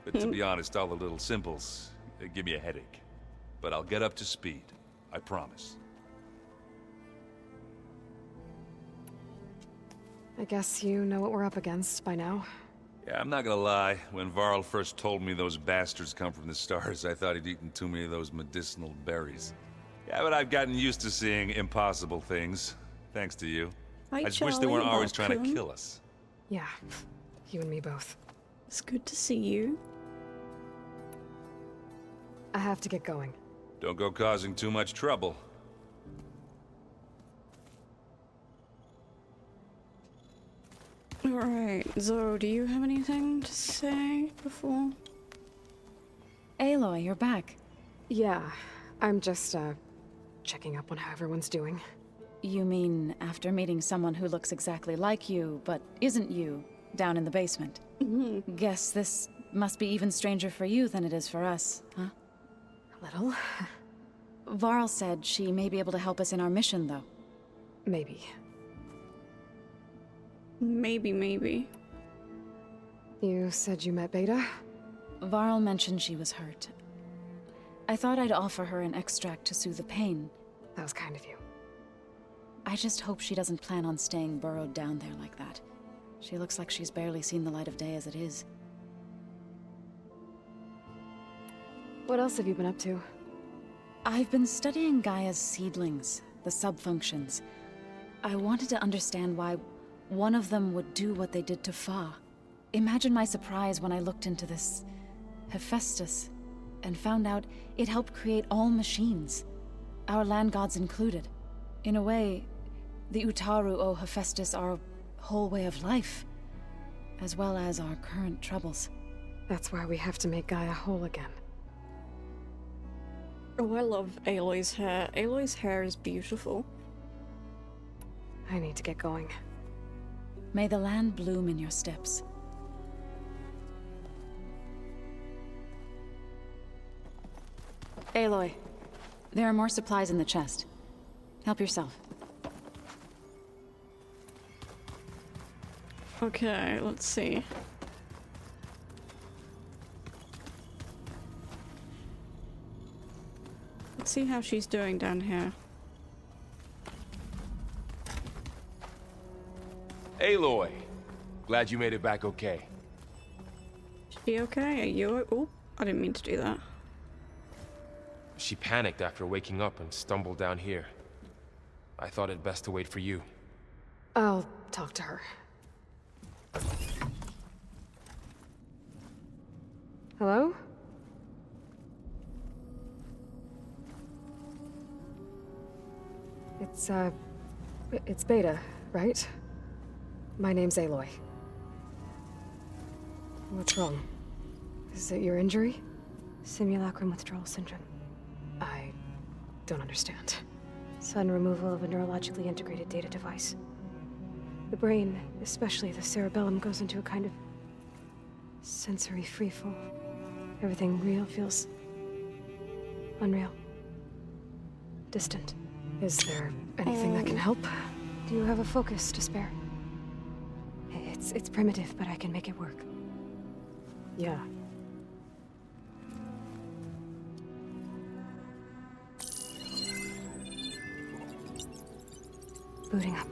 But to be honest, all the little symbols, they give me a headache. But I'll get up to speed. I promise. I guess you know what we're up against by now. Yeah, I'm not gonna lie. When Varl first told me those bastards come from the stars, I thought he'd eaten too many of those medicinal berries. Yeah, but I've gotten used to seeing impossible things. Thanks to you. Hi, I just wish they weren't Charlie, always trying to welcome. kill us. Yeah, you and me both. It's good to see you. I have to get going. Don't go causing too much trouble. Alright, Zoe, do you have anything to say before? Aloy, you're back. Yeah, I'm just, checking up on how everyone's doing. You mean after meeting someone who looks exactly like you, but isn't you, down in the basement? Guess this must be even stranger for you than it is for us, huh? A little. Varl said she may be able to help us in our mission, though. Maybe. Maybe. You said you met Beta? Varl mentioned she was hurt. I thought I'd offer her an extract to soothe the pain. That was kind of you. I just hope she doesn't plan on staying burrowed down there like that. She looks like she's barely seen the light of day as it is. What else have you been up to? I've been studying Gaia's seedlings, the subfunctions. I wanted to understand why one of them would do what they did to Fa. Imagine my surprise when I looked into this Hephaestus and found out it helped create all machines, our land gods included. In a way, the Utaru owe Hephaestus our whole way of life, as well as our current troubles. That's why we have to make Gaia whole again. Oh, I love Aloy's hair. Aloy's hair is beautiful. I need to get going. May the land bloom in your steps. Aloy, there are more supplies in the chest. Help yourself. Okay, let's see. Let's see how she's doing down here. Aloy! Glad you made it back okay. She okay? Are you? Oh, I didn't mean to do that. She panicked after waking up and stumbled down here. I thought it best to wait for you. I'll talk to her. Hello? It's Beta, right? My name's Aloy. What's wrong? Is it your injury? Simulacrum withdrawal syndrome. I don't understand. Sudden removal of a neurologically integrated data device. The brain, especially the cerebellum, goes into a kind of sensory freefall. Everything real feels Unreal. Distant. Is there anything that can help? Do you have a focus to spare? It's primitive, but I can make it work. Yeah. Booting up.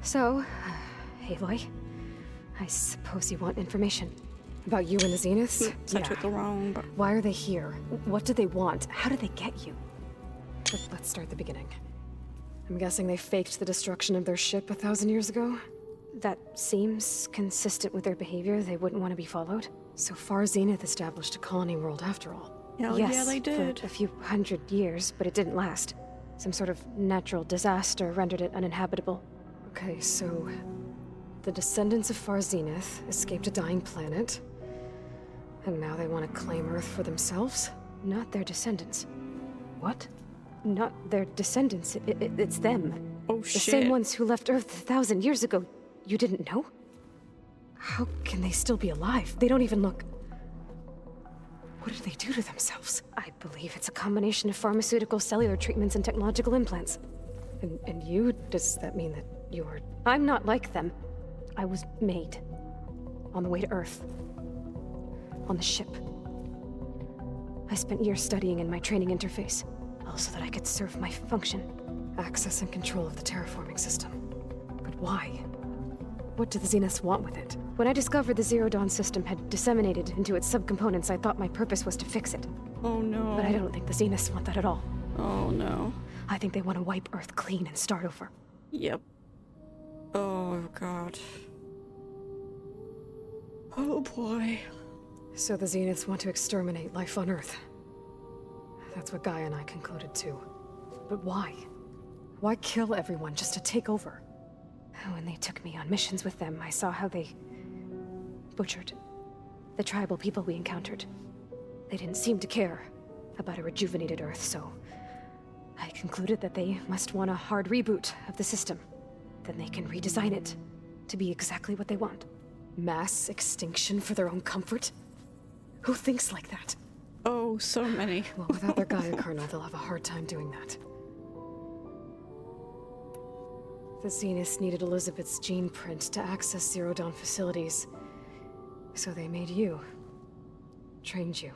So, Aloy, I suppose you want information. About you and the Zeniths? I took the wrong, but... Why are they here? What do they want? How did they get you? Let's start at the beginning. I'm guessing they faked the destruction of their ship 1,000 years ago? That seems consistent with their behavior. They wouldn't want to be followed. So far, Zenith established a colony world after all. Hell Yes, yeah, they did. for a few hundred years, but it didn't last. Some sort of natural disaster rendered it uninhabitable. Okay, so... the descendants of Far Zenith escaped a dying planet, and now they want to claim Earth for themselves? Not their descendants. What? Not their descendants. It's them. Oh, The shit. same ones who left Earth 1,000 years ago. You didn't know? How can they still be alive? They don't even look... What did they do to themselves? I believe it's a combination of pharmaceutical, cellular treatments, and technological implants. And you? Does that mean that you're... I'm not like them. I was made. On the way to Earth. On the ship. I spent years studying in my training interface, all so that I could serve my function. Access and control of the terraforming system. But why? What do the Zeniths want with it? When I discovered the Zero Dawn system had disseminated into its subcomponents, I thought my purpose was to fix it. Oh no. But I don't think the Zeniths want that at all. Oh no. I think they want to wipe Earth clean and start over. Yep. Oh god. Oh boy. So the Zeniths want to exterminate life on Earth. That's what Gaia and I concluded too. But why? Why kill everyone just to take over? When they took me on missions with them, I saw how they butchered the tribal people we encountered. They didn't seem to care about a rejuvenated Earth, so I concluded that they must want a hard reboot of the system. Then they can redesign it to be exactly what they want. Mass extinction for their own comfort? Who thinks like that? Oh, so many. Well, without their Gaia kernel, they'll have a hard time doing that. The Zeniths needed Elizabeth's gene print to access Zero Dawn facilities. So they made you. Trained you.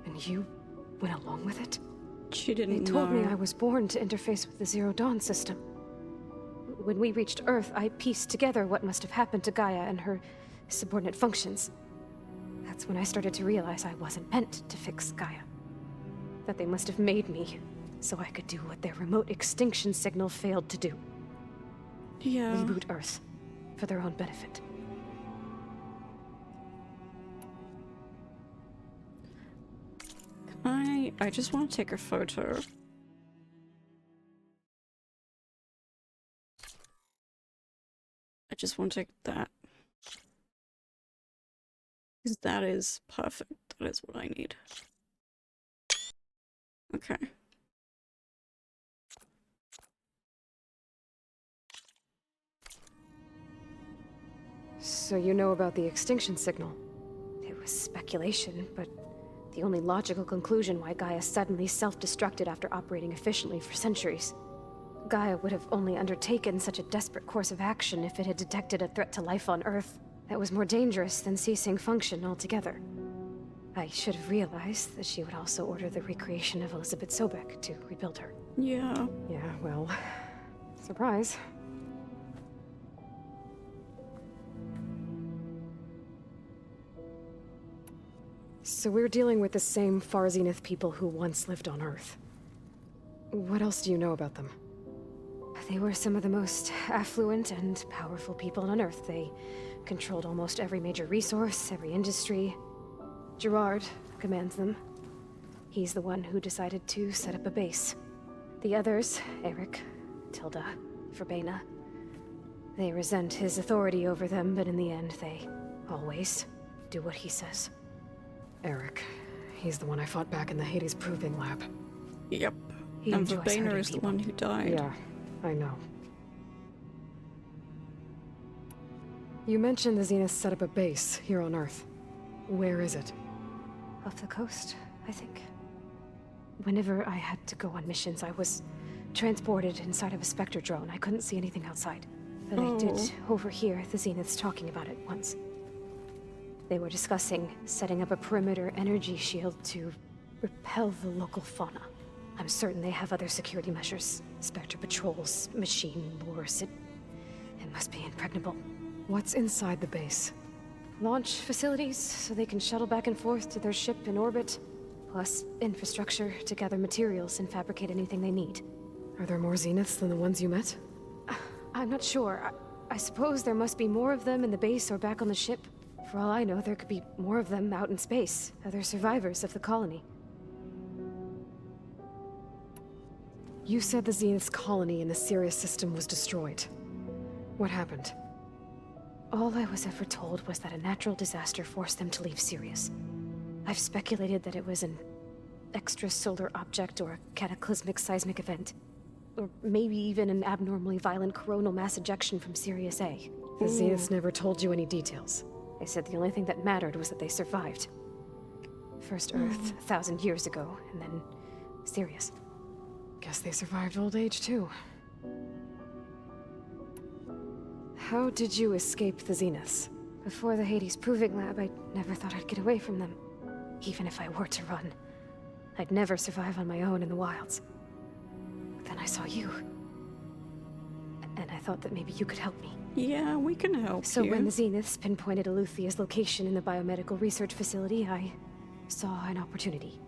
And you went along with it? She didn't They told me know. I was born to interface with the Zero Dawn system. When we reached Earth, I pieced together what must have happened to Gaia and her subordinate functions. That's when I started to realize I wasn't meant to fix Gaia. That they must have made me so I could do what their remote extinction signal failed to do. Yeah. Reboot Earth for their own benefit. I just want to take a photo. I just want to take that. Because that is perfect. That is what I need. Okay. So you know about the extinction signal? It was speculation, but the only logical conclusion why Gaia suddenly self-destructed after operating efficiently for centuries. Gaia would have only undertaken such a desperate course of action if it had detected a threat to life on Earth that was more dangerous than ceasing function altogether. I should have realized that she would also order the recreation of Elizabeth Sobek to rebuild her. Yeah. Yeah, well... surprise. So we're dealing with the same Far Zenith people who once lived on Earth. What else do you know about them? They were some of the most affluent and powerful people on Earth. They controlled almost every major resource, every industry. Gerard commands them. He's the one who decided to set up a base. The others, Eric, Tilda, Verbena, they resent his authority over them, but in the end, they always do what he says. Eric. He's the one I fought back in the Hades Proving Lab. Yep. He And enjoys Verbena hurting is the people. one who died. Yeah, I know. You mentioned the Zenith set up a base here on Earth. Where is it? Off the coast, I think. Whenever I had to go on missions, I was transported inside of a Spectre drone. I couldn't see anything outside. But I did overhear the Zeniths talking about it once. They were discussing setting up a perimeter energy shield to repel the local fauna. I'm certain they have other security measures. Spectre patrols, machine wars. It must be impregnable. What's inside the base? Launch facilities, so they can shuttle back and forth to their ship in orbit. Plus, infrastructure to gather materials and fabricate anything they need. Are there more Zeniths than the ones you met? I'm not sure. I suppose there must be more of them in the base or back on the ship. For all I know, there could be more of them out in space, other survivors of the colony. You said the Zenith's colony in the Sirius system was destroyed. What happened? All I was ever told was that a natural disaster forced them to leave Sirius. I've speculated that it was an extrasolar object or a cataclysmic seismic event. Or maybe even an abnormally violent coronal mass ejection from Sirius A. The Zeniths never told you any details. They said the only thing that mattered was that they survived. First Earth, 1,000 years ago, and then Sirius. Guess they survived old age, too. How did you escape the Zeniths? Before the Hades Proving Lab, I never thought I'd get away from them. Even if I were to run, I'd never survive on my own in the wilds. But then I saw you. And I thought that maybe you could help me. Yeah, we can help So you. when the Zeniths pinpointed Aluthia's location in the biomedical research facility, I saw an opportunity.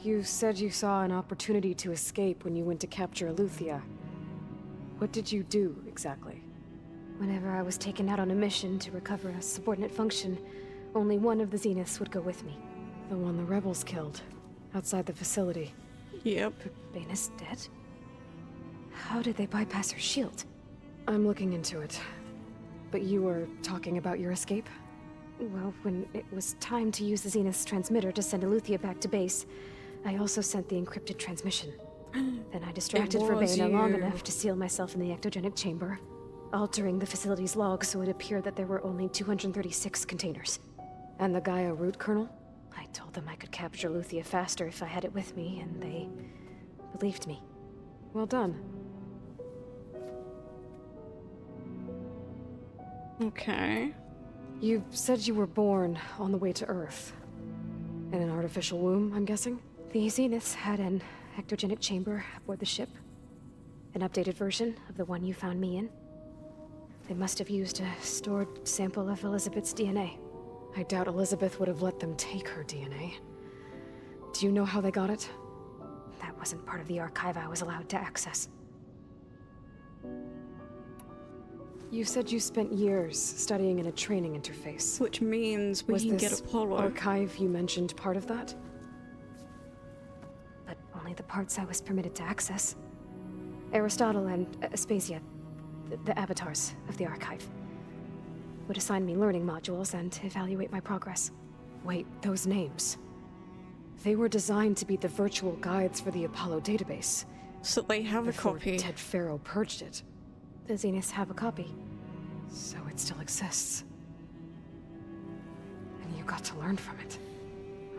You said you saw an opportunity to escape when you went to capture Aluthia. What did you do, exactly? Whenever I was taken out on a mission to recover a subordinate function, only one of the Zeniths would go with me. The one the rebels killed, outside the facility. Yep. Baina's dead? How did they bypass her shield? I'm looking into it. But you were talking about your escape? Well, when it was time to use the Zenith's transmitter to send Aluthia back to base, I also sent the encrypted transmission. Then I distracted Verbena long enough to seal myself in the ectogenic chamber, altering the facility's log so it appeared that there were only 236 containers. And the Gaia root kernel? I told them I could capture Aluthia faster if I had it with me, and they believed me. Well done. Okay. You said you were born on the way to Earth. In an artificial womb, I'm guessing? The Zeniths had an ectogenic chamber aboard the ship. An updated version of the one you found me in. They must have used a stored sample of Elizabeth's DNA. I doubt Elizabeth would have let them take her DNA. Do you know how they got it? That wasn't part of the archive I was allowed to access. You said you spent years studying in a training interface. Which means we can get Apollo. Archive you mentioned part of that? But only the parts I was permitted to access. Aristotle and Aspasia, the avatars of the archive, would assign me learning modules and evaluate my progress. Wait, those names. They were designed to be the virtual guides for the Apollo database. So they have a copy. Ted Pharaoh purged it. The Zeniths have a copy. So it still exists. And you got to learn from it.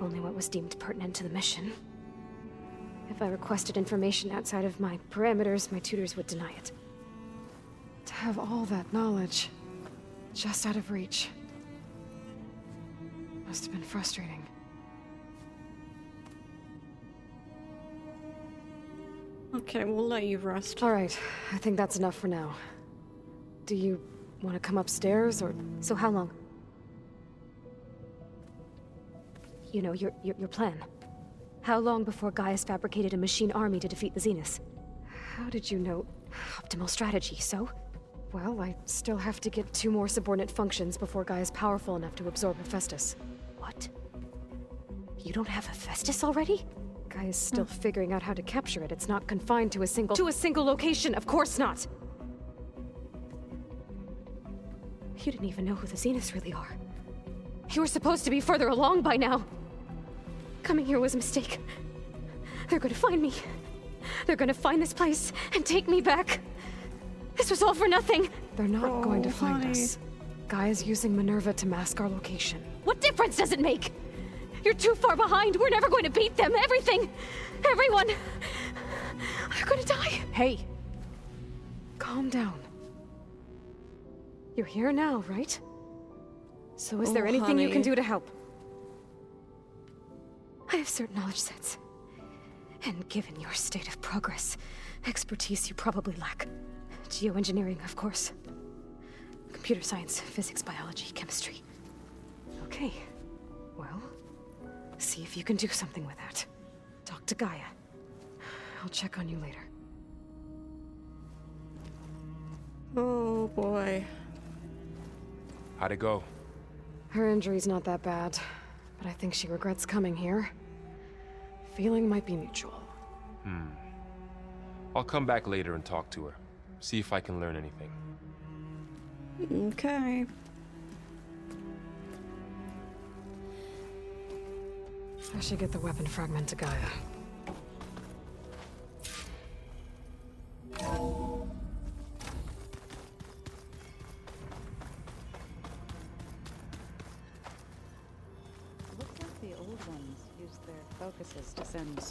Only what was deemed pertinent to the mission. If I requested information outside of my parameters, my tutors would deny it. To have all that knowledge, just out of reach. Must have been frustrating. Okay, we'll let you rest. All right, I think that's enough for now. Do you want to come upstairs, or...? So how long? You know, your plan. How long before Gaia's fabricated a machine army to defeat the Zeniths? How did you know? Optimal strategy, so? Well, I still have to get 2 more subordinate functions before Gaia's powerful enough to absorb Hephaestus. What? You don't have Hephaestus already? Gaia's still figuring out how to capture it. It's not confined to a single... To a single location! Of course not! You didn't even know who the Zeniths really are. You were supposed to be further along by now. Coming here was a mistake. They're gonna find me. They're gonna find this place and take me back. This was all for nothing! They're not going to find honey. us. Gaia's using Minerva to mask our location. What difference does it make? You're too far behind. We're never going to beat them. Everything. Everyone. They're gonna die. Hey! Calm down. You're here now, right? So is there anything you can honey. do to help? I have certain knowledge sets. And given your state of progress, expertise you probably lack. Geoengineering, of course. Computer science, physics, biology, chemistry. Okay. Well, see if you can do something with that. Talk to Gaia. I'll check on you later. Oh boy. How'd it go? Her injury's not that bad, but I think she regrets coming here. Feeling might be mutual. I'll come back later and talk to her. See if I can learn anything. Okay. I should get the weapon fragment to Gaia. Looks like the old ones used their focuses to send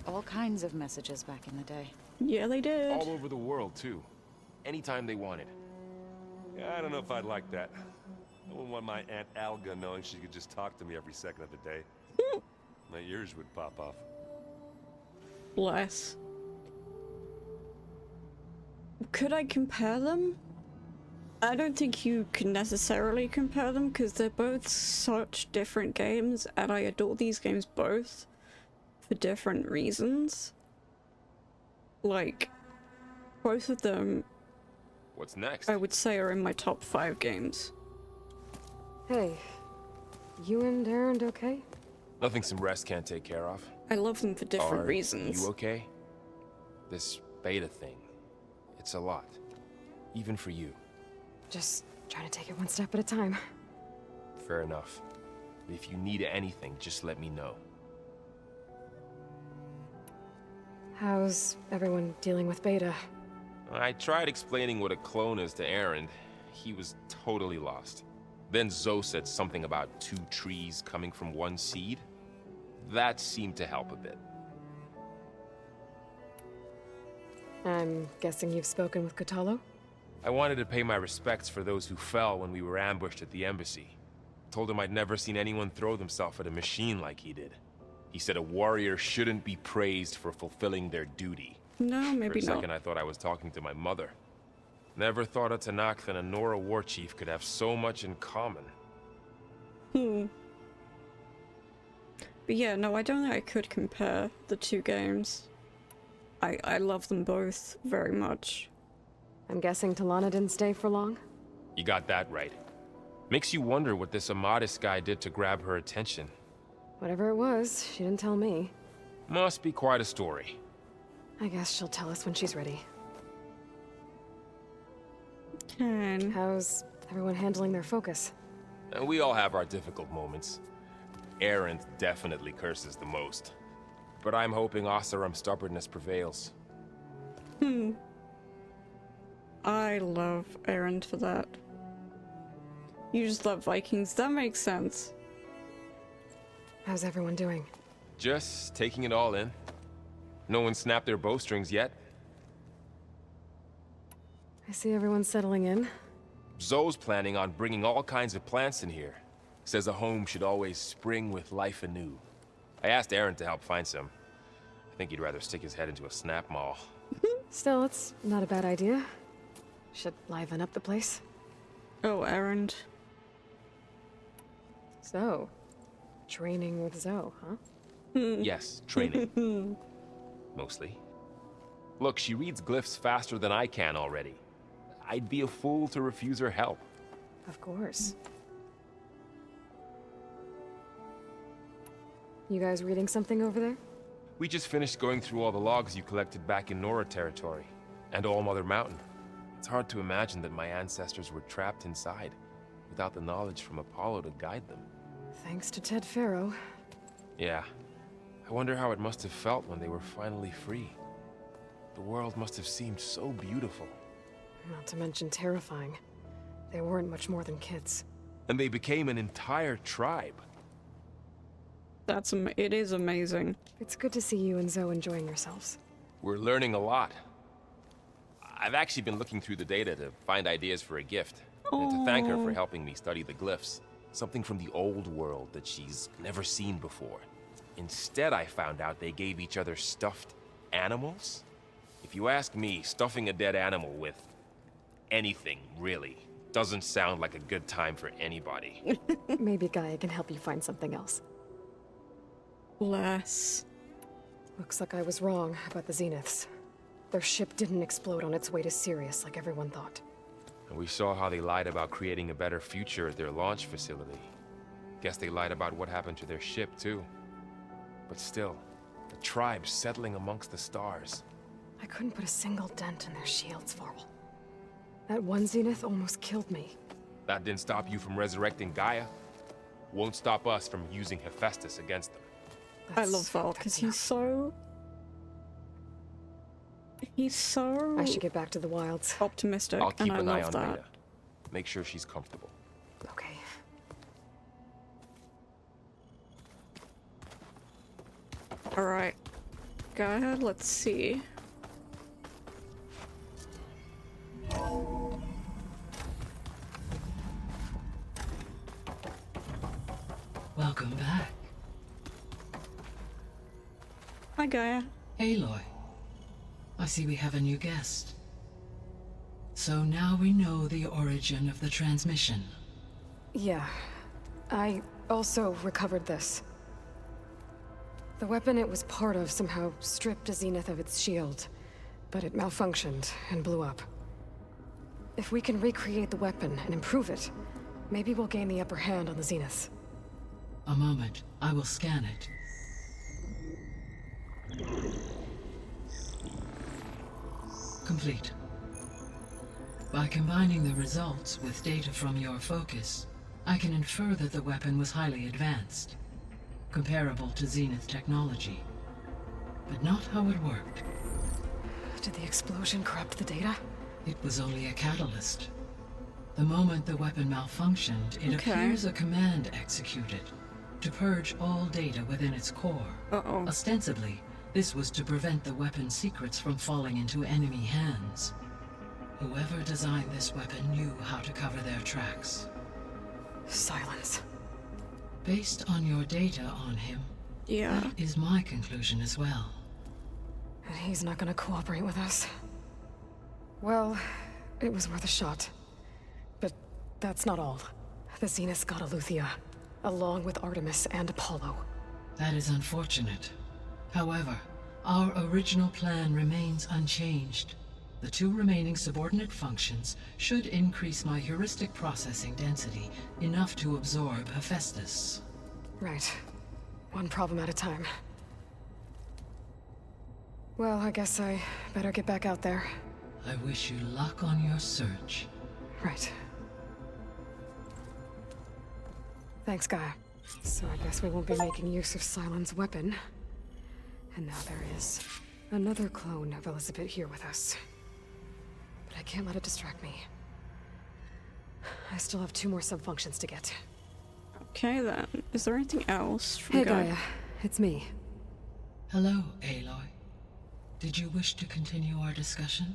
all kinds of messages back in the day. Yeah, they did. All over the world, too. Anytime they wanted. Yeah, I don't know if I'd like that. I wouldn't want my Aunt Alga knowing she could just talk to me every second of the day. My ears would pop off. Bless. Could I compare them? I don't think you can necessarily compare them because they're both such different games, and I adore these games both for different reasons. Like, both of them, What's next? I would say, are in my top 5 games. Hey, you and Erend okay? Nothing some rest can't take care of. I love them for different Are reasons. you okay? This beta thing, it's a lot. Even for you. Just trying to take it one step at a time. Fair enough. If you need anything, just let me know. How's everyone dealing with Beta? I tried explaining what a clone is to Erend. He was totally lost. Then Zoe said something about 2 trees coming from 1 seed. That seemed to help a bit. I'm guessing you've spoken with Kotallo? I wanted to pay my respects for those who fell when we were ambushed at the embassy. Told him I'd never seen anyone throw themselves at a machine like he did. He said a warrior shouldn't be praised for fulfilling their duty. No, maybe For a not. second, I thought I was talking to my mother. Never thought a Tanakh and a Nora war chief could have so much in common. But yeah, no, I don't think I could compare the 2 games. I love them both very much. I'm guessing Talana didn't stay for long? You got that right. Makes you wonder what this Amadis guy did to grab her attention. Whatever it was, she didn't tell me. Must be quite a story. I guess she'll tell us when she's ready. Can. How's everyone handling their focus? And we all have our difficult moments. Erend definitely curses the most. But I'm hoping Oseram's stubbornness prevails. I love Erend for that. You just love Vikings, that makes sense. How's everyone doing? Just taking it all in. No one snapped their bowstrings yet. I see everyone settling in. Zoe's planning on bringing all kinds of plants in here. Says a home should always spring with life anew. I asked Aaron to help find some. I think he'd rather stick his head into a snap mall. Still, it's not a bad idea. Should liven up the place. Oh, Erend. So, training with Zoe, huh? Yes, training. Mostly. Look, she reads glyphs faster than I can already. I'd be a fool to refuse her help. Of course. You guys reading something over there? We just finished going through all the logs you collected back in Nora territory, and All Mother Mountain. It's hard to imagine that my ancestors were trapped inside, without the knowledge from Apollo to guide them. Thanks to Ted Faro. Yeah. I wonder how it must have felt when they were finally free. The world must have seemed so beautiful. Not to mention terrifying. They weren't much more than kids. And they became an entire tribe. It is amazing. It's good to see you and Zoe enjoying yourselves. We're learning a lot. I've actually been looking through the data to find ideas for a gift. And to thank her for helping me study the glyphs. Something from the old world that she's never seen before. Instead, I found out they gave each other stuffed animals. If you ask me, stuffing a dead animal with anything, really, doesn't sound like a good time for anybody. Maybe Gaia can help you find something else. Bless. Looks like I was wrong about the Zeniths. Their ship didn't explode on its way to Sirius like everyone thought. And we saw how they lied about creating a better future at their launch facility. Guess they lied about what happened to their ship, too. But still, the tribe settling amongst the stars. I couldn't put a single dent in their shields, Varl. That one Zenith almost killed me. That didn't stop you from resurrecting Gaia. Won't stop us from using Hephaestus against them. I love Val because he's so I should get back to the wilds. Optimistic. I'll keep and an I eye love on that. Rita. Make sure she's comfortable. Okay. Alright. Go ahead, let's see. Welcome back. Hi, Gaia. Aloy. I see we have a new guest. So now we know the origin of the transmission. Yeah. I also recovered this. The weapon it was part of somehow stripped a Zenith of its shield, but it malfunctioned and blew up. If we can recreate the weapon and improve it, maybe we'll gain the upper hand on the Zeniths. A moment. I will scan it. Complete. By combining the results with data from your focus, I can infer that the weapon was highly advanced, comparable to Zenith technology, but not how it worked. Did the explosion corrupt the data? It was only a catalyst. The moment the weapon malfunctioned, it appears a command executed to purge all data within its core. Ostensibly, this was to prevent the weapon's secrets from falling into enemy hands. Whoever designed this weapon knew how to cover their tracks. Silence. Based on your data on him, that is my conclusion as well. And he's not gonna cooperate with us. Well, it was worth a shot. But that's not all. The Zeniths got Aletheia, along with Artemis and Apollo. That is unfortunate. However, our original plan remains unchanged. The two remaining subordinate functions should increase my heuristic processing density enough to absorb Hephaestus. Right. One problem at a time. Well, I guess I better get back out there. I wish you luck on your search. Right. Thanks, Gaia. So I guess we won't be making use of Cylon's weapon. And now there is another clone of Elizabeth here with us. But I can't let it distract me. I still have 2 more subfunctions to get. Okay then. Is there anything else from Hey Gaia, it's me. Hello, Aloy. Did you wish to continue our discussion?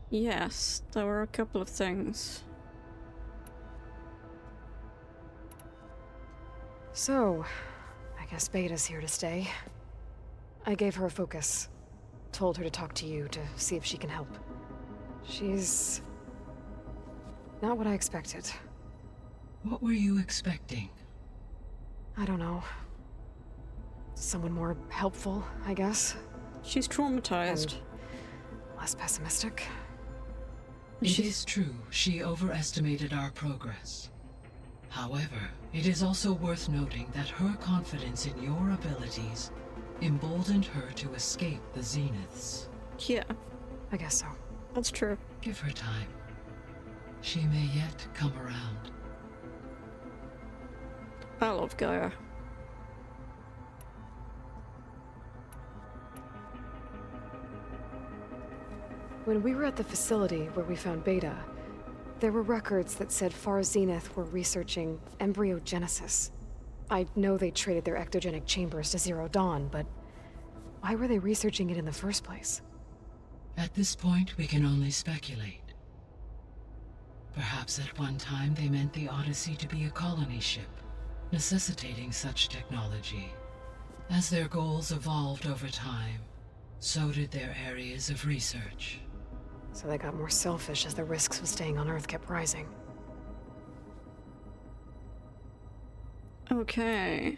Yes, there were a couple of things. So, I guess Beta's here to stay. I gave her a focus. Told her to talk to you to see if she can help. She's not what I expected. What were you expecting? I don't know. Someone more helpful, I guess. She's traumatized. And less pessimistic. It is true, she overestimated our progress. However, it is also worth noting that her confidence in your abilities emboldened her to escape the Zeniths. Yeah. I guess so. That's true. Give her time. She may yet come around. I love Gaia. When we were at the facility where we found Beta, there were records that said Far Zenith were researching embryogenesis. I know they traded their ectogenic chambers to Zero Dawn, but why were they researching it in the first place? At this point, we can only speculate. Perhaps at one time they meant the Odyssey to be a colony ship, necessitating such technology. As their goals evolved over time, so did their areas of research. So they got more selfish as the risks of staying on Earth kept rising. Okay.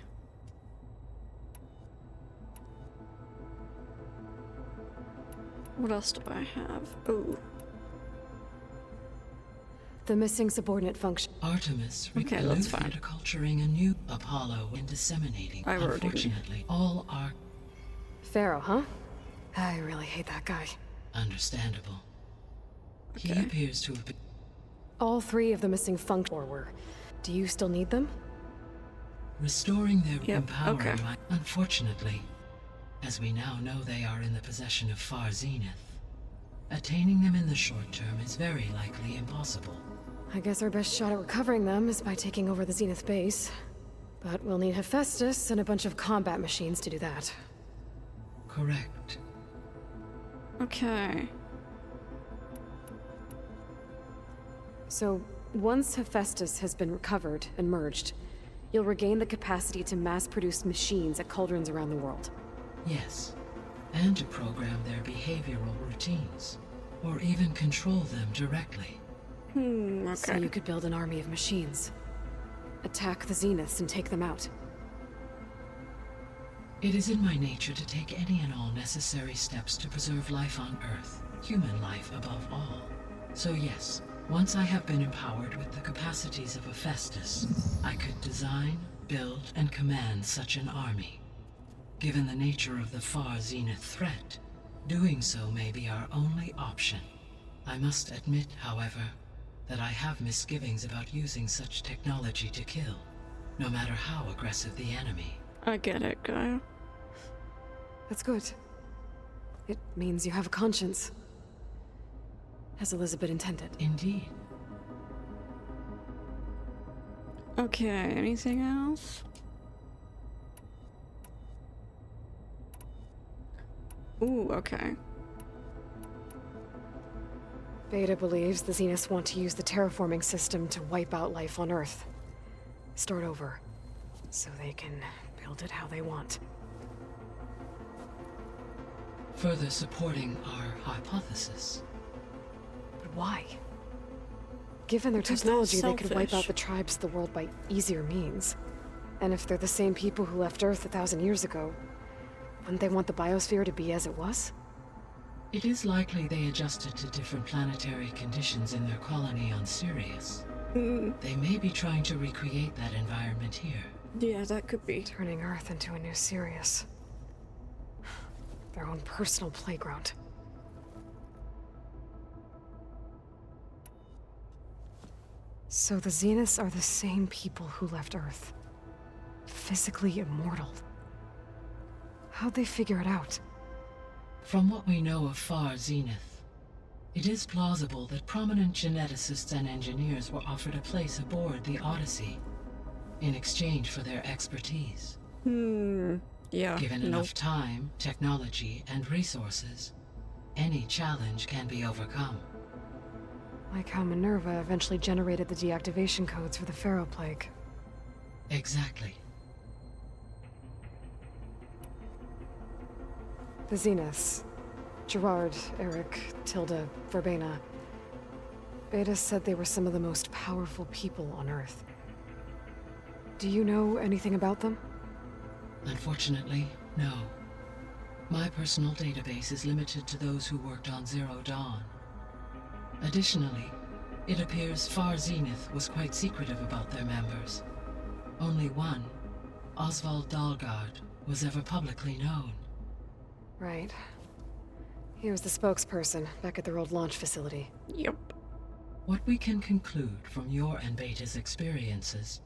What else do I have? Oh. The missing subordinate function. Artemis okay, that's fine. Culturing a new Apollo and disseminating. Unfortunately, all are... Pharaoh, huh? I really hate that guy. Understandable. Okay. He appears to have been... All 3 of the missing function were. Do you still need them? Restoring their empowerment. Okay. Unfortunately, as we now know they are in the possession of Far Zenith, attaining them in the short term is very likely impossible. I guess our best shot at recovering them is by taking over the Zenith base. But we'll need Hephaestus and a bunch of combat machines to do that. Correct. Okay. So, once Hephaestus has been recovered and merged, you'll regain the capacity to mass-produce machines at cauldrons around the world. Yes, and to program their behavioral routines, or even control them directly. Okay. So you could build an army of machines. Attack the Zeniths and take them out. It is in my nature to take any and all necessary steps to preserve life on Earth, human life above all. So yes, once I have been empowered with the capacities of Hephaestus, I could design, build, and command such an army. Given the nature of the Far Zenith threat, doing so may be our only option. I must admit, however, that I have misgivings about using such technology to kill, no matter how aggressive the enemy. I get it, Gaia. That's good. It means you have a conscience. As Elizabeth intended. Indeed. Okay, anything else? Ooh, okay. Beta believes the Zeniths want to use the terraforming system to wipe out life on Earth. Start over. So they can build it how they want. Further supporting our hypothesis. But why? Given their technology, they could wipe out the tribes of the world by easier means. And if they're the same people who left Earth 1,000 years ago, wouldn't they want the biosphere to be as it was? It is likely they adjusted to different planetary conditions in their colony on Sirius. They may be trying to recreate that environment here. Yeah, that could be. Turning Earth into a new Sirius. Their own personal playground. So the Zeniths are the same people who left Earth. Physically immortal. How'd they figure it out? From what we know of Far Zenith, it is plausible that prominent geneticists and engineers were offered a place aboard the Odyssey in exchange for their expertise. Yeah. Given enough time, technology, and resources, any challenge can be overcome. Like how Minerva eventually generated the deactivation codes for the Pharaoh Plague. Exactly. The Zeniths. Gerard, Eric, Tilda, Verbena. Beta said they were some of the most powerful people on Earth. Do you know anything about them? Unfortunately, no. My personal database is limited to those who worked on Zero Dawn. Additionally, it appears Far Zenith was quite secretive about their members. Only one, Oswald Dalgard, was ever publicly known. Right. He was the spokesperson back at their old launch facility. Yep. What we can conclude from your and Beta's experiences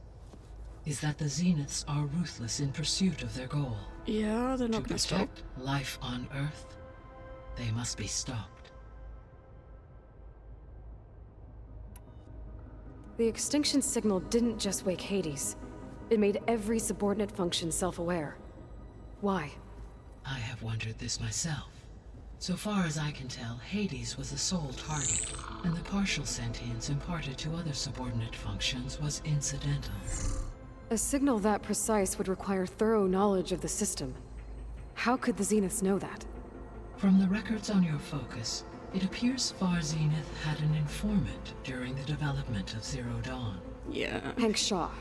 is that the Zeniths are ruthless in pursuit of their goal. Yeah, they're not gonna stop. To protect life on Earth, they must be stopped. The extinction signal didn't just wake Hades. It made every subordinate function self-aware. Why? I have wondered this myself. So far as I can tell, Hades was the sole target, and the partial sentience imparted to other subordinate functions was incidental. A signal that precise would require thorough knowledge of the system. How could the Zeniths know that? From the records on your focus, it appears Far Zenith had an informant during the development of Zero Dawn. Yeah. Hank Shaw.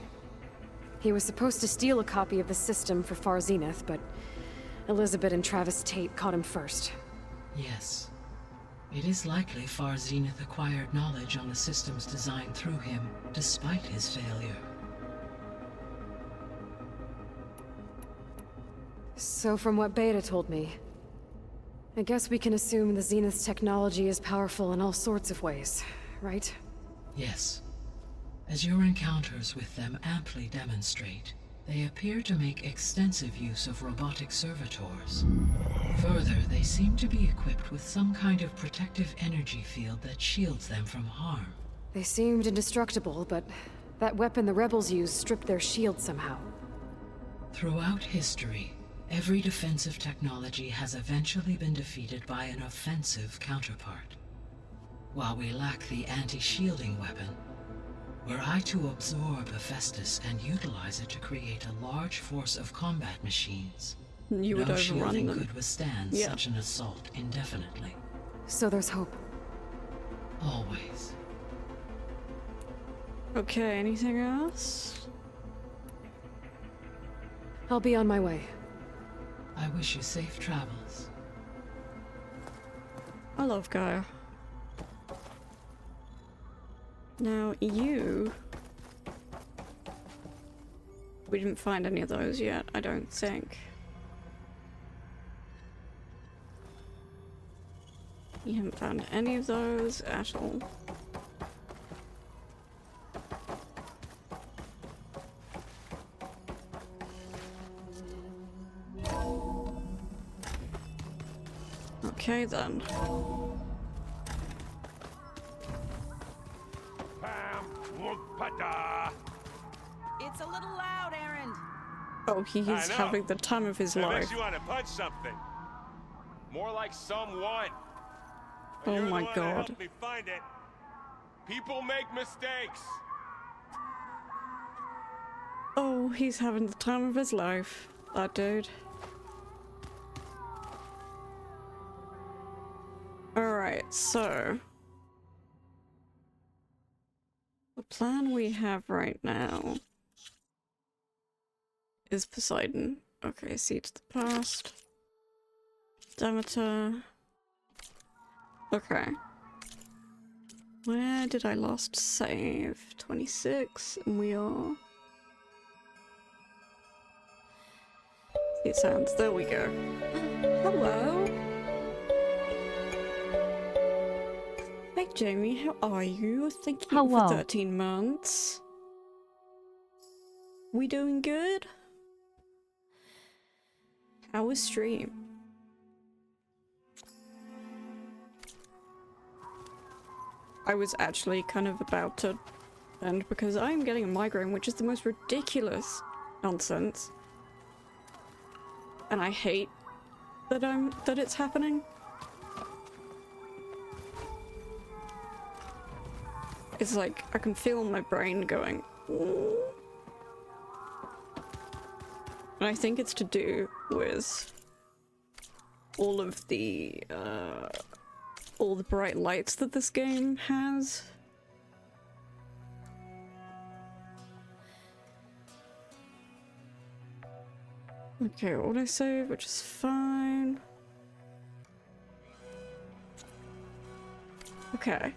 He was supposed to steal a copy of the system for Far Zenith, but Elizabeth and Travis Tate caught him first. Yes. It is likely Far Zenith acquired knowledge on the system's design through him, despite his failure. So from what Beta told me, I guess we can assume the Zenith's technology is powerful in all sorts of ways, right? Yes. As your encounters with them amply demonstrate, they appear to make extensive use of robotic servitors. Further, they seem to be equipped with some kind of protective energy field that shields them from harm. They seemed indestructible, but that weapon the rebels used stripped their shield somehow. Throughout history, every defensive technology has eventually been defeated by an offensive counterpart. While we lack the anti-shielding weapon, were I to absorb Hephaestus and utilize it to create a large force of combat machines, you would no overrun shielding them. could withstand such an assault indefinitely. So there's hope. Always. Okay, anything else? I'll be on my way. I wish you safe travels. I love Gaia. Now, you... We didn't find any of those yet, I don't think. You haven't found any of those at all. Okay then. It's a little loud, Aaron. Oh, he is having the time of his It life. makes you want to punch something. More like someone. Oh You're my the one that god. helped me find it. People make mistakes. Oh, he's having the time of his life, that dude. Alright, so... the plan we have right now is Poseidon. Okay, Seed to the Past. Demeter. Okay. Where did I last save? 26, and we are... It sounds. There we go. Hello. Hi Jamie, how are you? Thank you for 13 months. We doing good? How was stream? I was actually kind of about to end because I'm getting a migraine, which is the most ridiculous nonsense. And I hate that it's happening. It's like I can feel my brain going. Ooh. And I think it's to do with all the bright lights that this game has. Okay, autosave, which is fine. Okay.